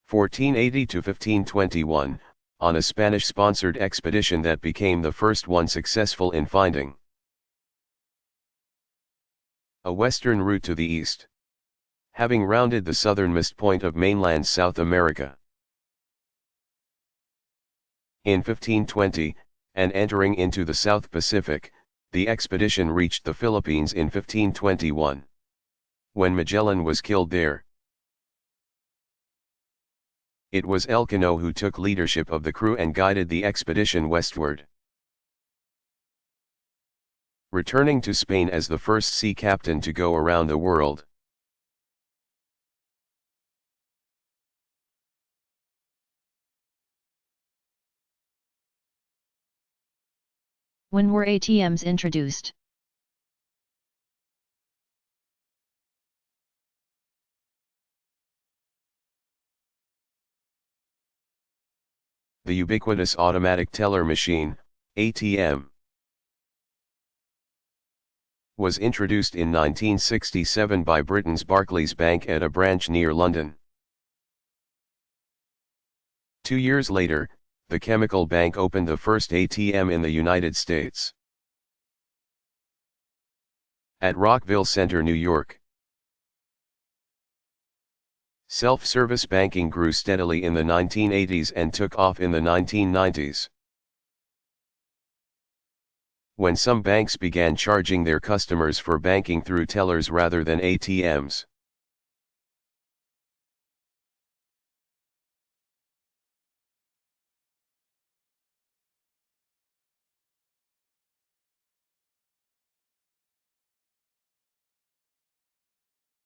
[SPEAKER 2] 1480 to 1521, on a Spanish-sponsored expedition that became the first one successful in finding a western route to the east, having rounded the southernmost point of mainland South America. In 1520, and entering into the South Pacific, the expedition reached the Philippines in 1521. When Magellan was killed there, it was Elcano who took leadership of the crew and guided the expedition westward. Returning to Spain as the first sea captain to go around the world.
[SPEAKER 1] When were ATMs introduced?
[SPEAKER 2] The ubiquitous automatic teller machine, ATM, was introduced in 1967 by Britain's Barclays Bank at a branch near London. 2 years later, the Chemical Bank opened the first ATM in the United States. At Rockville Center, New York. Self-service banking grew steadily in the 1980s and took off in the 1990s. When some banks began charging their customers for banking through tellers rather than ATMs.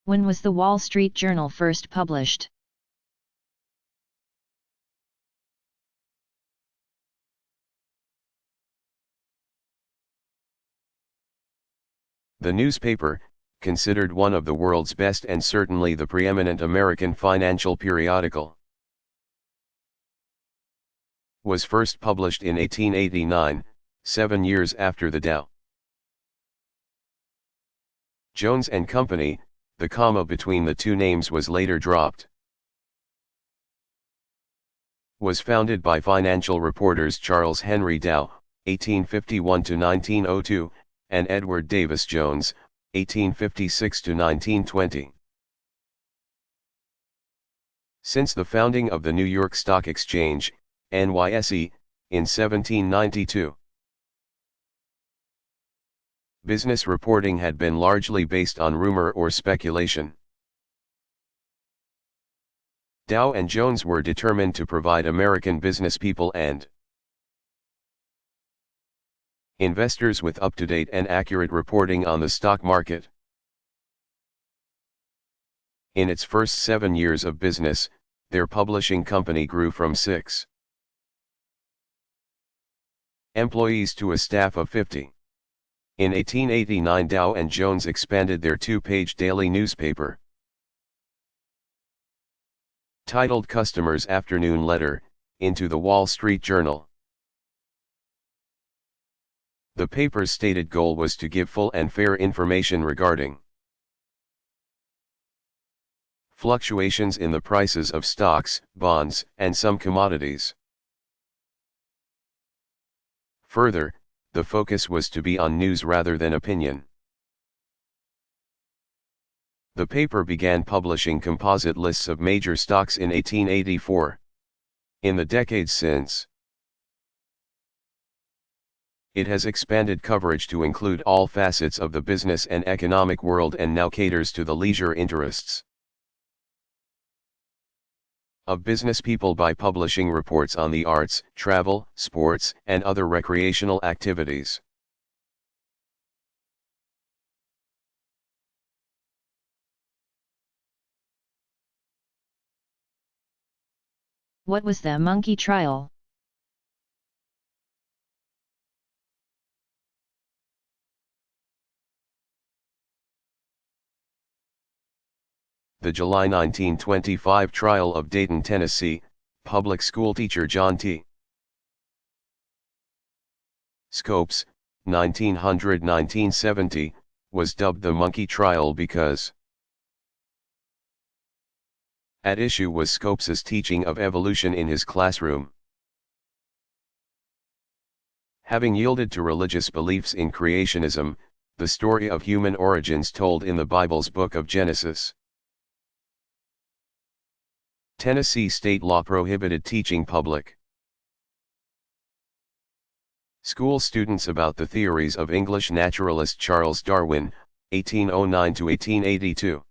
[SPEAKER 1] When was the Wall Street Journal first published?
[SPEAKER 2] The newspaper, considered one of the world's best and certainly the preeminent American financial periodical, was first published in 1889, 7 years after the Dow Jones and Company. The comma between the two names was later dropped. Was founded by financial reporters Charles Henry Dow, 1851 to 1902, and Edward Davis Jones, 1856 to 1920. Since the founding of the New York Stock Exchange, NYSE, in 1792. Business reporting had been largely based on rumor or speculation. Dow and Jones were determined to provide American businesspeople and investors with up-to-date and accurate reporting on the stock market. In its first 7 years of business, their publishing company grew from 6 employees to a staff of 50. In 1889, Dow and Jones expanded their 2-page daily newspaper, titled Customer's Afternoon Letter, into the Wall Street Journal. The paper's stated goal was to give full and fair information regarding fluctuations in the prices of stocks, bonds, and some commodities. Further, the focus was to be on news rather than opinion. The paper began publishing composite lists of major stocks in 1884. In the decades since, it has expanded coverage to include all facets of the business and economic world and now caters to the leisure interests of business people by publishing reports on the arts, travel, sports, and other recreational activities.
[SPEAKER 1] What was the monkey trial?
[SPEAKER 2] The July 1925 trial of Dayton, Tennessee, public school teacher John T. Scopes, 1900-1970, was dubbed the monkey trial because at issue was Scopes's teaching of evolution in his classroom. Having yielded to religious beliefs in creationism, the story of human origins told in the Bible's book of Genesis. Tennessee state law prohibited teaching public school students about the theories of English naturalist Charles Darwin, 1809–1882.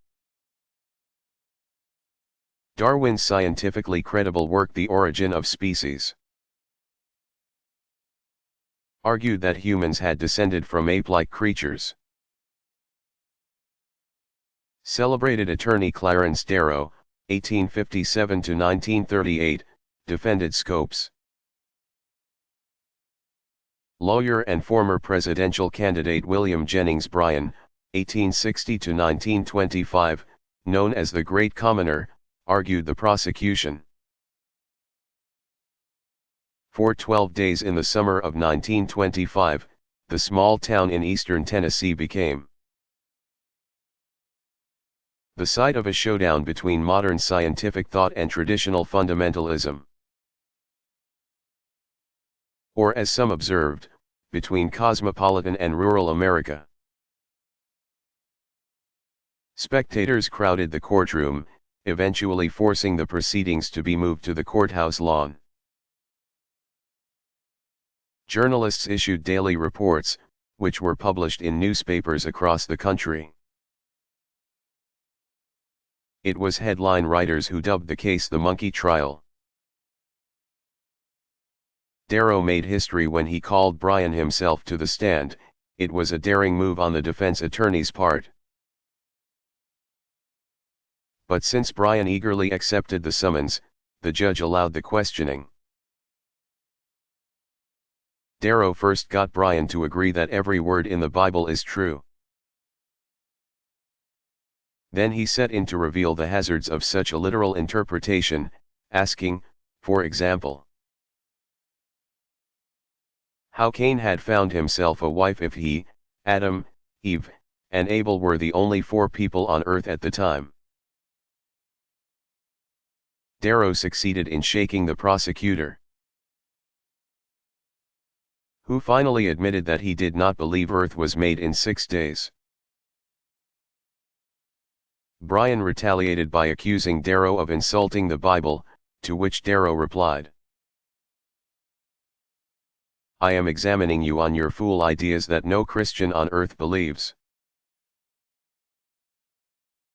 [SPEAKER 2] Darwin's scientifically credible work The Origin of Species argued that humans had descended from ape-like creatures. Celebrated attorney Clarence Darrow, 1857–1938, defended Scopes. Lawyer and former presidential candidate William Jennings Bryan, 1860–1925, known as the Great Commoner, argued the prosecution. For 12 days in the summer of 1925, the small town in eastern Tennessee became the site of a showdown between modern scientific thought and traditional fundamentalism. Or as some observed, between cosmopolitan and rural America. Spectators crowded the courtroom, eventually forcing the proceedings to be moved to the courthouse lawn. Journalists issued daily reports, which were published in newspapers across the country. It was headline writers who dubbed the case the monkey trial. Darrow made history when he called Bryan himself to the stand. It was a daring move on the defense attorney's part. But since Bryan eagerly accepted the summons, the judge allowed the questioning. Darrow first got Bryan to agree that every word in the Bible is true. Then he set in to reveal the hazards of such a literal interpretation, asking, for example, how Cain had found himself a wife if he, Adam, Eve, and Abel were the only 4 people on earth at the time. Darrow succeeded in shaking the prosecutor, who finally admitted that he did not believe Earth was made in 6 days. Bryan retaliated by accusing Darrow of insulting the Bible, to which Darrow replied, I am examining you on your fool ideas that no Christian on earth believes.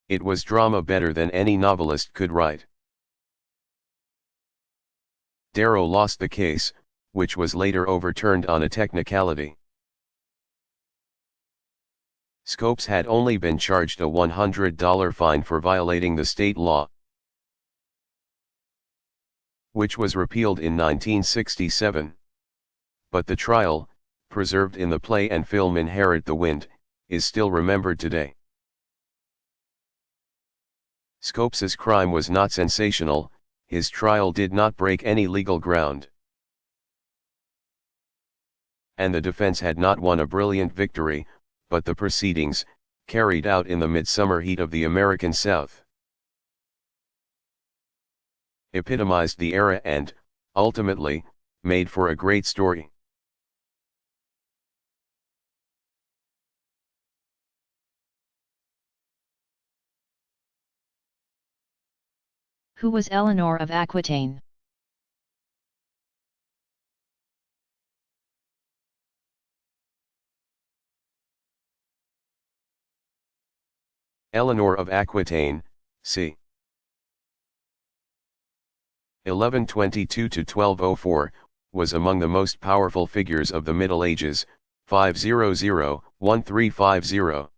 [SPEAKER 2] It was drama better than any novelist could write. Darrow lost the case, which was later overturned on a technicality. Scopes had only been charged a $100 fine for violating the state law, which was repealed in 1967. But the trial, preserved in the play and film Inherit the Wind, is still remembered today. Scopes's crime was not sensational, his trial did not break any legal ground. And the defense had not won a brilliant victory, but the proceedings, carried out in the midsummer heat of the American South, epitomized the era and, ultimately, made for a great story.
[SPEAKER 1] Who was Eleanor of Aquitaine?
[SPEAKER 2] Eleanor of Aquitaine, c. 1122 to 1204, was among the most powerful figures of the Middle Ages, 500-1350.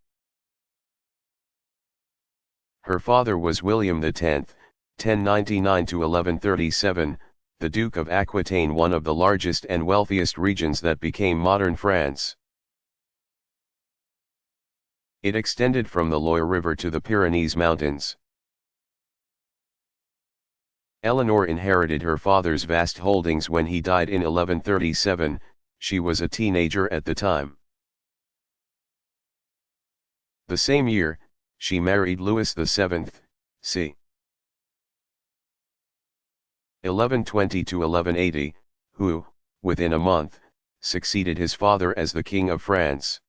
[SPEAKER 2] Her father was William X, 1099 to 1137, the Duke of Aquitaine, one of the largest and wealthiest regions that became modern France. It extended from the Loire River to the Pyrenees Mountains. Eleanor inherited her father's vast holdings when he died in 1137, she was a teenager at the time. The same year, she married Louis VII, c. 1120 to 1180, who, within a month, succeeded his father as the King of France.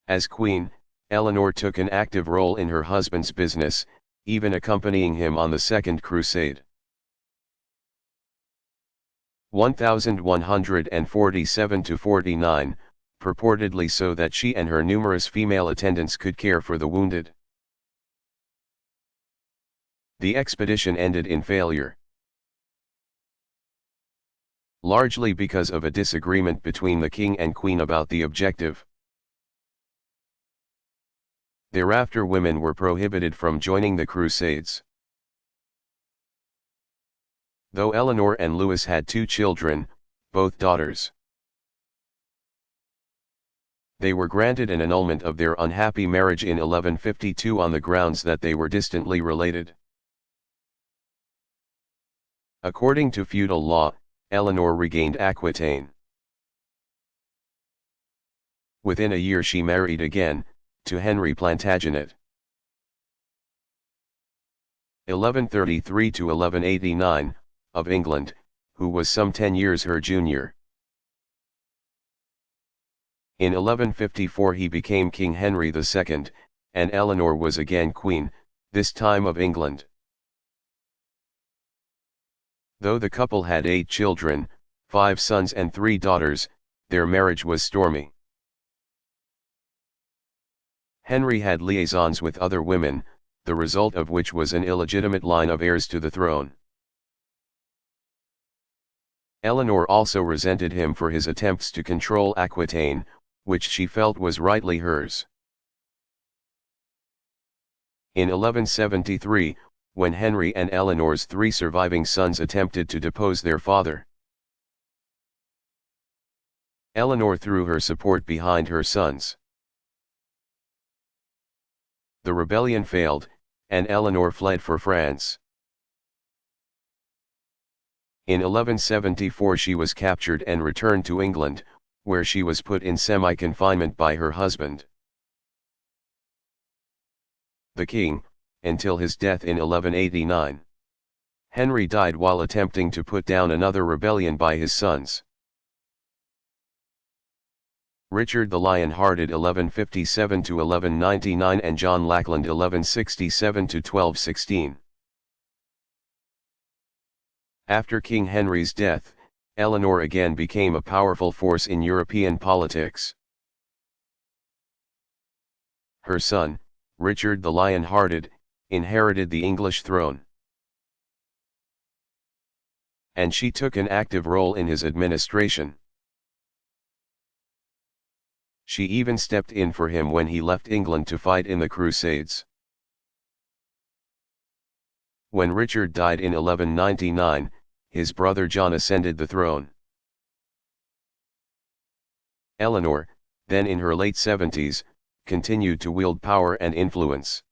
[SPEAKER 2] As queen, Eleanor took an active role in her husband's business, even accompanying him on the Second Crusade. 1147 to 49, purportedly so that she and her numerous female attendants could care for the wounded. The expedition ended in failure, largely because of a disagreement between the king and queen about the objective. Thereafter, women were prohibited from joining the Crusades. Though Eleanor and Louis had 2 children, both daughters, they were granted an annulment of their unhappy marriage in 1152 on the grounds that they were distantly related. According to feudal law, Eleanor regained Aquitaine. Within a year she married again, to Henry Plantagenet. 1133 to 1189, of England, who was some 10 years her junior. In 1154 he became King Henry II, and Eleanor was again queen, this time of England. Though the couple had 8 children, 5 sons and 3 daughters, their marriage was stormy. Henry had liaisons with other women, the result of which was an illegitimate line of heirs to the throne. Eleanor also resented him for his attempts to control Aquitaine, which she felt was rightly hers. In 1173, when Henry and Eleanor's 3 surviving sons attempted to depose their father, Eleanor threw her support behind her sons. The rebellion failed, and Eleanor fled for France. In 1174 she was captured and returned to England, where she was put in semi-confinement by her husband, the king, until his death in 1189. Henry died while attempting to put down another rebellion by his sons. Richard the Lion-Hearted 1157 to 1199 and John Lackland 1167 to 1216. After King Henry's death, Eleanor again became a powerful force in European politics. Her son, Richard the Lion-Hearted, inherited the English throne, and she took an active role in his administration. She even stepped in for him when he left England to fight in the Crusades. When Richard died in 1199, his brother John ascended the throne. Eleanor, then in her late 70s, continued to wield power and influence.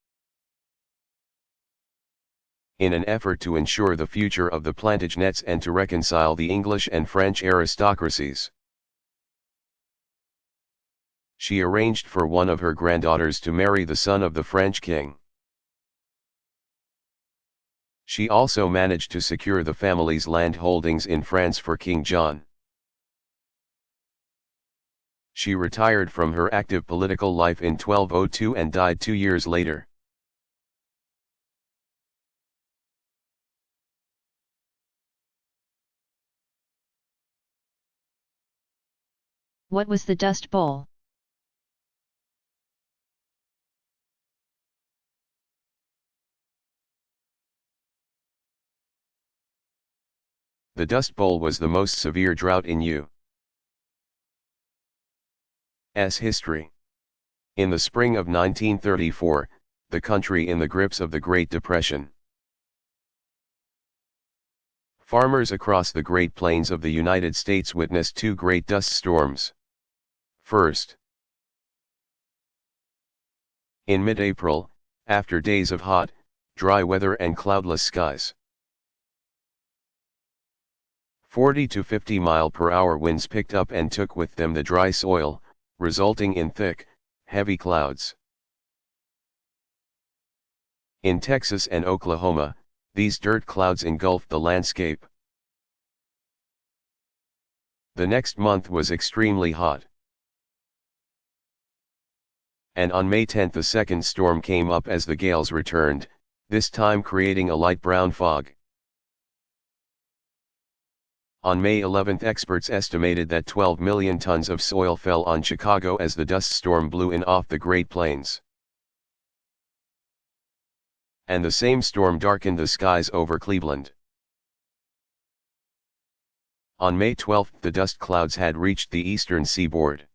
[SPEAKER 2] in an effort to ensure the future of the Plantagenets and to reconcile the English and French aristocracies. She arranged for one of her granddaughters to marry the son of the French king. She also managed to secure the family's land holdings in France for King John. She retired from her active political life in 1202 and died 2 years later.
[SPEAKER 1] What was the Dust Bowl?
[SPEAKER 2] The Dust Bowl was the most severe drought in U.S. history. In the spring of 1934, the country in the grips of the Great Depression. Farmers across the Great Plains of the United States witnessed 2 great dust storms. First, in mid-April, after days of hot, dry weather and cloudless skies, 40 to 50 mile-per-hour winds picked up and took with them the dry soil, resulting in thick, heavy clouds. In Texas and Oklahoma, these dirt clouds engulfed the landscape. The next month was extremely hot. And on May 10 the second storm came up as the gales returned, this time creating a light brown fog. On May 11 experts estimated that 12 million tons of soil fell on Chicago as the dust storm blew in off the Great Plains. And the same storm darkened the skies over Cleveland. On May 12 the dust clouds had reached the eastern seaboard.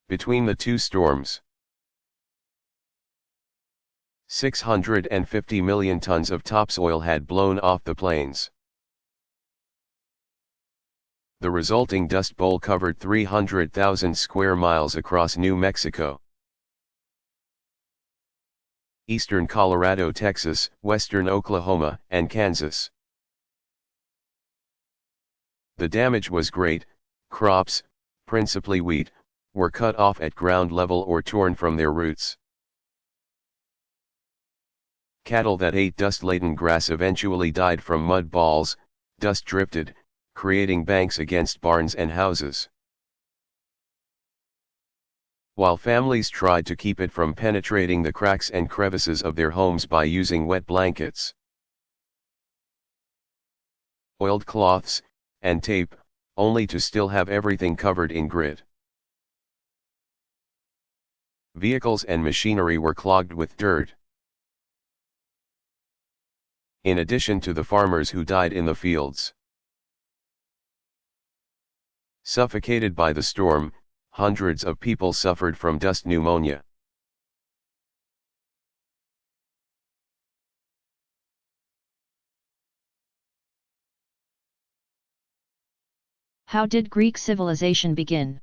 [SPEAKER 2] Between the two storms, 650 million tons of topsoil had blown off the plains. The resulting dust bowl covered 300,000 square miles across New Mexico, eastern Colorado, Texas, western Oklahoma, and Kansas. The damage was great. Crops, principally wheat, were cut off at ground level or torn from their roots. Cattle that ate dust-laden grass eventually died from mud balls. Dust drifted, creating banks against barns and houses. While families tried to keep it from penetrating the cracks and crevices of their homes by using wet blankets, oiled cloths, and tape, only to still have everything covered in grit. Vehicles and machinery were clogged with dirt. In addition to the farmers who died in the fields, suffocated by the storm, hundreds of people suffered from dust pneumonia.
[SPEAKER 1] How did Greek civilization begin?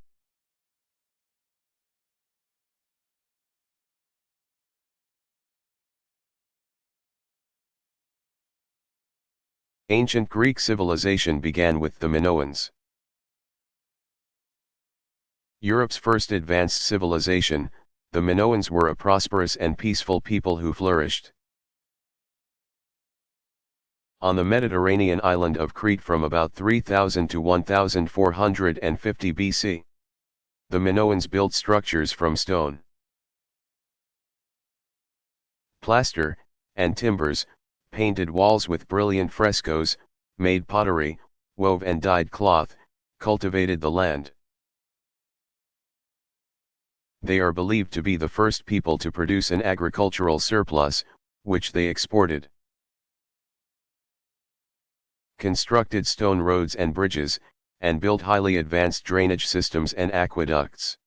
[SPEAKER 2] Ancient Greek civilization began with the Minoans. Europe's first advanced civilization, the Minoans were a prosperous and peaceful people who flourished on the Mediterranean island of Crete from about 3000 to 1450 BC. The Minoans built structures from stone, plaster, and timbers, painted walls with brilliant frescoes, made pottery, wove and dyed cloth, cultivated the land. They are believed to be the first people to produce an agricultural surplus, which they exported. Constructed stone roads and bridges, and built highly advanced drainage systems and aqueducts.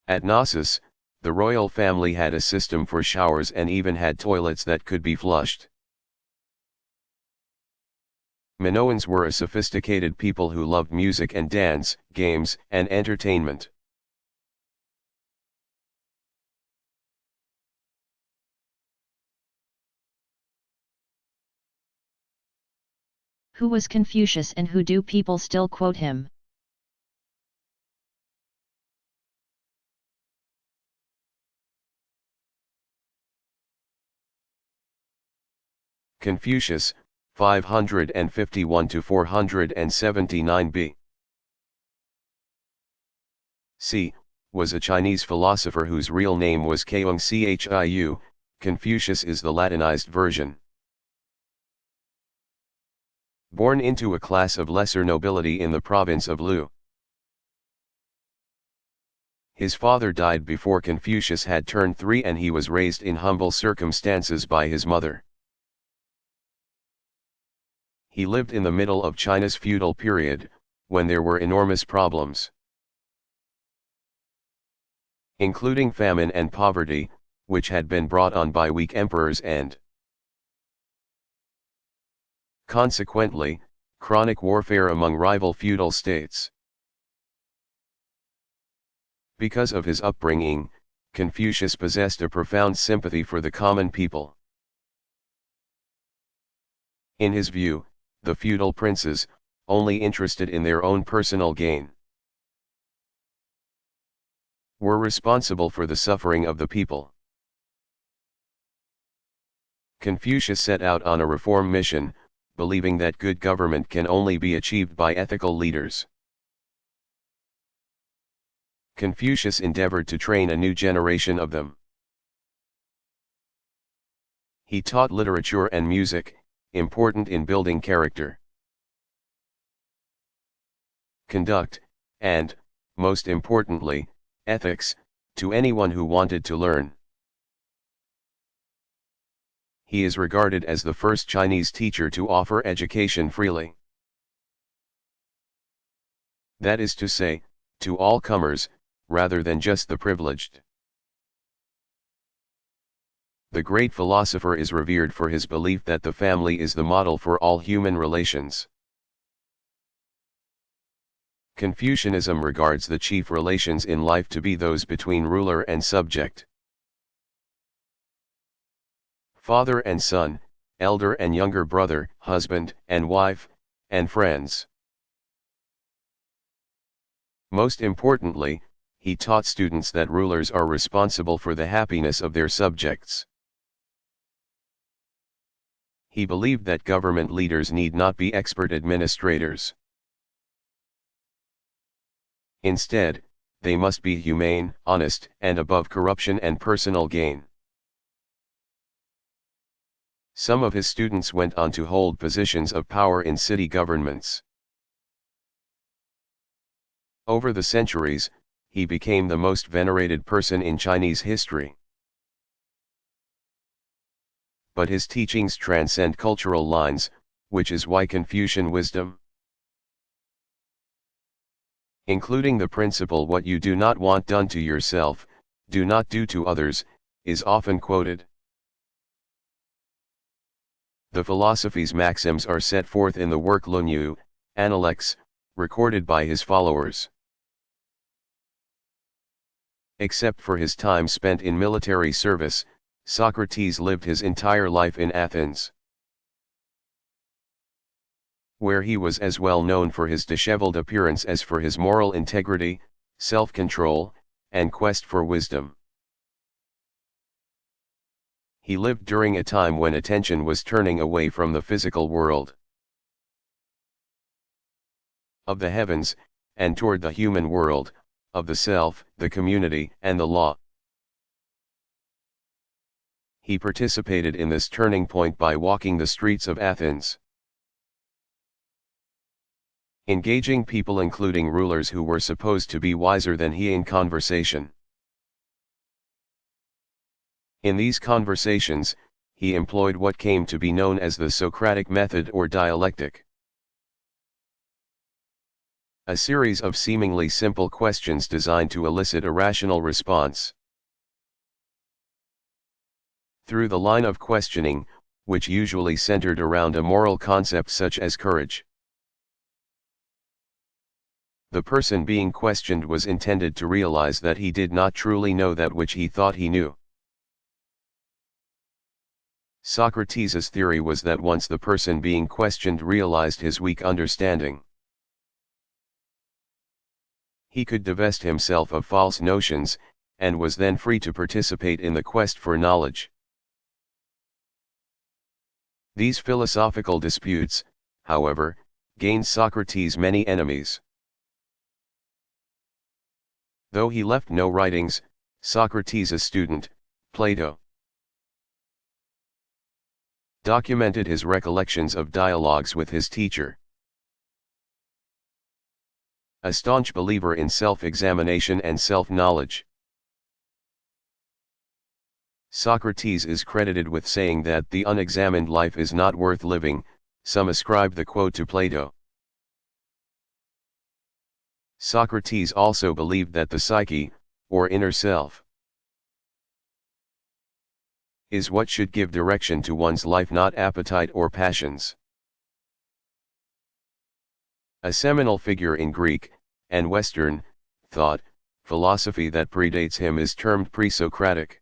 [SPEAKER 2] At Knossos, the royal family had a system for showers and even had toilets that could be flushed. Minoans were a sophisticated people who loved music and dance, games, and entertainment.
[SPEAKER 1] Who was Confucius and who do people still quote him?
[SPEAKER 2] Confucius, 551 to 479 B. C. was a Chinese philosopher whose real name was Keung Chiu. Confucius is the Latinized version. Born into a class of lesser nobility in the province of Lu. His father died before Confucius had turned 3 and he was raised in humble circumstances by his mother. He lived in the middle of China's feudal period, when there were enormous problems, including famine and poverty, which had been brought on by weak emperors and, consequently, chronic warfare among rival feudal states. Because of his upbringing, Confucius possessed a profound sympathy for the common people. In his view, the feudal princes, only interested in their own personal gain, were responsible for the suffering of the people. Confucius set out on a reform mission, believing that good government can only be achieved by ethical leaders. Confucius endeavored to train a new generation of them. He taught literature and music, important in building character, conduct, and, most importantly, ethics, to anyone who wanted to learn. He is regarded as the first Chinese teacher to offer education freely. That is to say, to all comers, rather than just the privileged. The great philosopher is revered for his belief that the family is the model for all human relations. Confucianism regards the chief relations in life to be those between ruler and subject, father and son, elder and younger brother, husband and wife, and friends. Most importantly, he taught students that rulers are responsible for the happiness of their subjects. He believed that government leaders need not be expert administrators. Instead, they must be humane, honest, and above corruption and personal gain. Some of his students went on to hold positions of power in city governments. Over the centuries, he became the most venerated person in Chinese history. But his teachings transcend cultural lines, which is why Confucian wisdom, including the principle what you do not want done to yourself, do not do to others, is often quoted. The philosophy's maxims are set forth in the work Lunyu, Analects, recorded by his followers. Except for his time spent in military service, Socrates lived his entire life in Athens, where he was as well known for his disheveled appearance as for his moral integrity, self-control, and quest for wisdom. He lived during a time when attention was turning away from the physical world of the heavens, and toward the human world, of the self, the community, and the law. He participated in this turning point by walking the streets of Athens, engaging people including rulers who were supposed to be wiser than he in conversation. In these conversations, he employed what came to be known as the Socratic method or dialectic, a series of seemingly simple questions designed to elicit a rational response. Through the line of questioning, which usually centered around a moral concept such as courage, the person being questioned was intended to realize that he did not truly know that which he thought he knew. Socrates' theory was that once the person being questioned realized his weak understanding, he could divest himself of false notions, and was then free to participate in the quest for knowledge. These philosophical disputes, however, gained Socrates many enemies. Though he left no writings, Socrates' student, Plato, documented his recollections of dialogues with his teacher. A staunch believer in self-examination and self-knowledge, Socrates is credited with saying that the unexamined life is not worth living. Some ascribe the quote to Plato. Socrates also believed that the psyche, or inner self, is what should give direction to one's life, not appetite or passions. A seminal figure in Greek, and Western, thought, philosophy that predates him is termed pre-Socratic.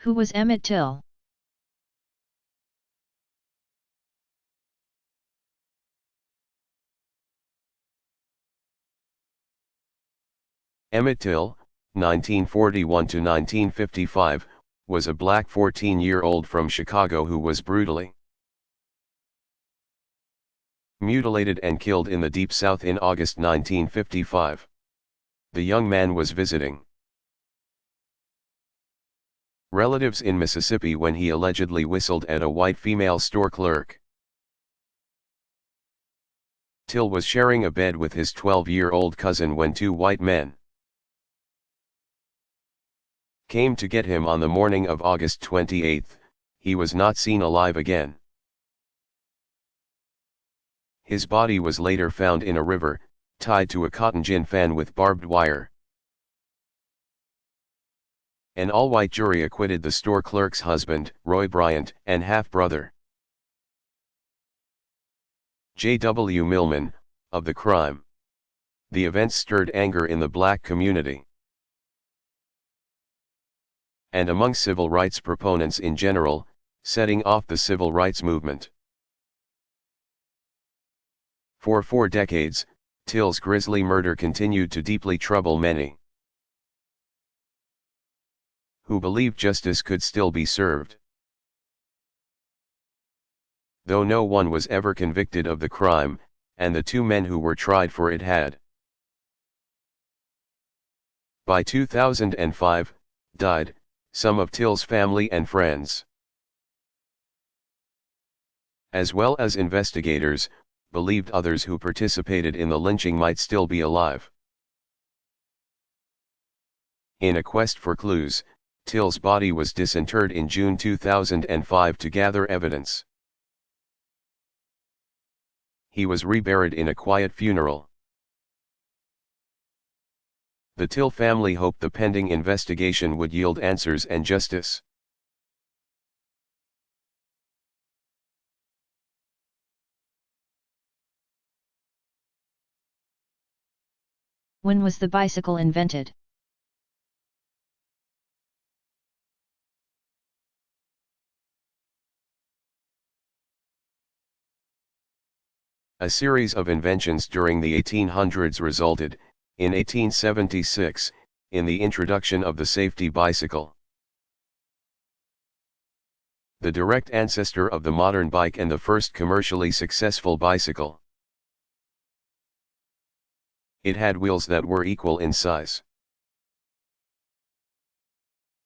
[SPEAKER 1] Who was Emmett Till?
[SPEAKER 2] Emmett Till, 1941 to 1955, was a black 14-year-old from Chicago who was brutally mutilated and killed in the Deep South in August 1955. The young man was visiting relatives in Mississippi when he allegedly whistled at a white female store clerk. Till was sharing a bed with his 12-year-old cousin when two white men came to get him on the morning of August 28. He was not seen alive again. His body was later found in a river, tied to a cotton gin fan with barbed wire. An all-white jury acquitted the store clerk's husband, Roy Bryant, and half-brother, J.W. Millman, of the crime. The events stirred anger in the black community and among civil rights proponents in general, setting off the civil rights movement. For 4 decades, Till's grisly murder continued to deeply trouble many who believed justice could still be served. Though no one was ever convicted of the crime, and the 2 men who were tried for it had, by 2005, died, some of Till's family and friends, as well as investigators, believed others who participated in the lynching might still be alive. In a quest for clues, Till's body was disinterred in June 2005 to gather evidence. He was reburied in a quiet funeral. The Till family hoped the pending investigation would yield answers and justice.
[SPEAKER 1] When was the bicycle invented?
[SPEAKER 2] A series of inventions during the 1800s resulted, in 1876, in the introduction of the safety bicycle, the direct ancestor of the modern bike and the first commercially successful bicycle. It had wheels that were equal in size,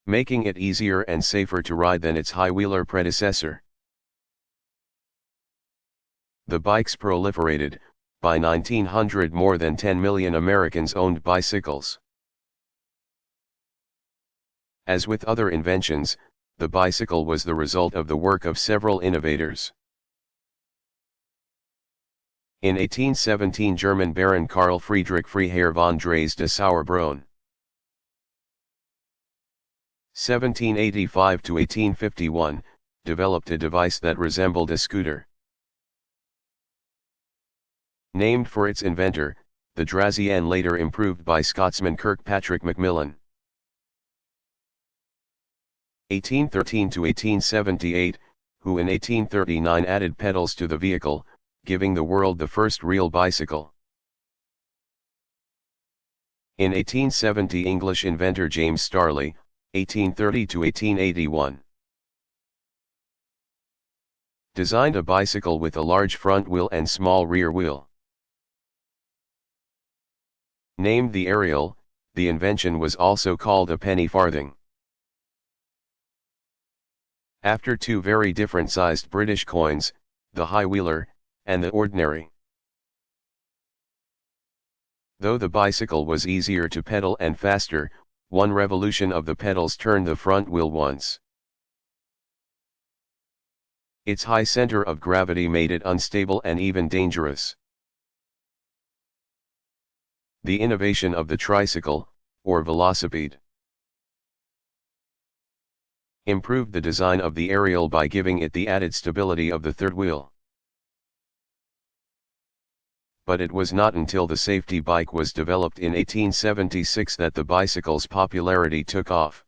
[SPEAKER 2] making it easier and safer to ride than its high-wheeler predecessor. The bikes proliferated. By 1900 more than 10 million Americans owned bicycles. As with other inventions, the bicycle was the result of the work of several innovators. In 1817 German Baron Karl Friedrich Freiherr von Drais de Sauerbrunn, 1785 to 1851, developed a device that resembled a scooter. Named for its inventor, the Drazian later improved by Scotsman Kirkpatrick Macmillan. 1813 to 1878, who in 1839 added pedals to the vehicle, giving the world the first real bicycle. In 1870, English inventor James Starley, 1830 to 1881, designed a bicycle with a large front wheel and small rear wheel. Named the Ariel, the invention was also called a penny farthing. After two very different sized British coins, the high wheeler, and the ordinary. Though the bicycle was easier to pedal and faster, one revolution of the pedals turned the front wheel once. Its high center of gravity made it unstable and even dangerous. The innovation of the tricycle, or velocipede, improved the design of the Ariel by giving it the added stability of the third wheel. But it was not until the safety bike was developed in 1876 that the bicycle's popularity took off.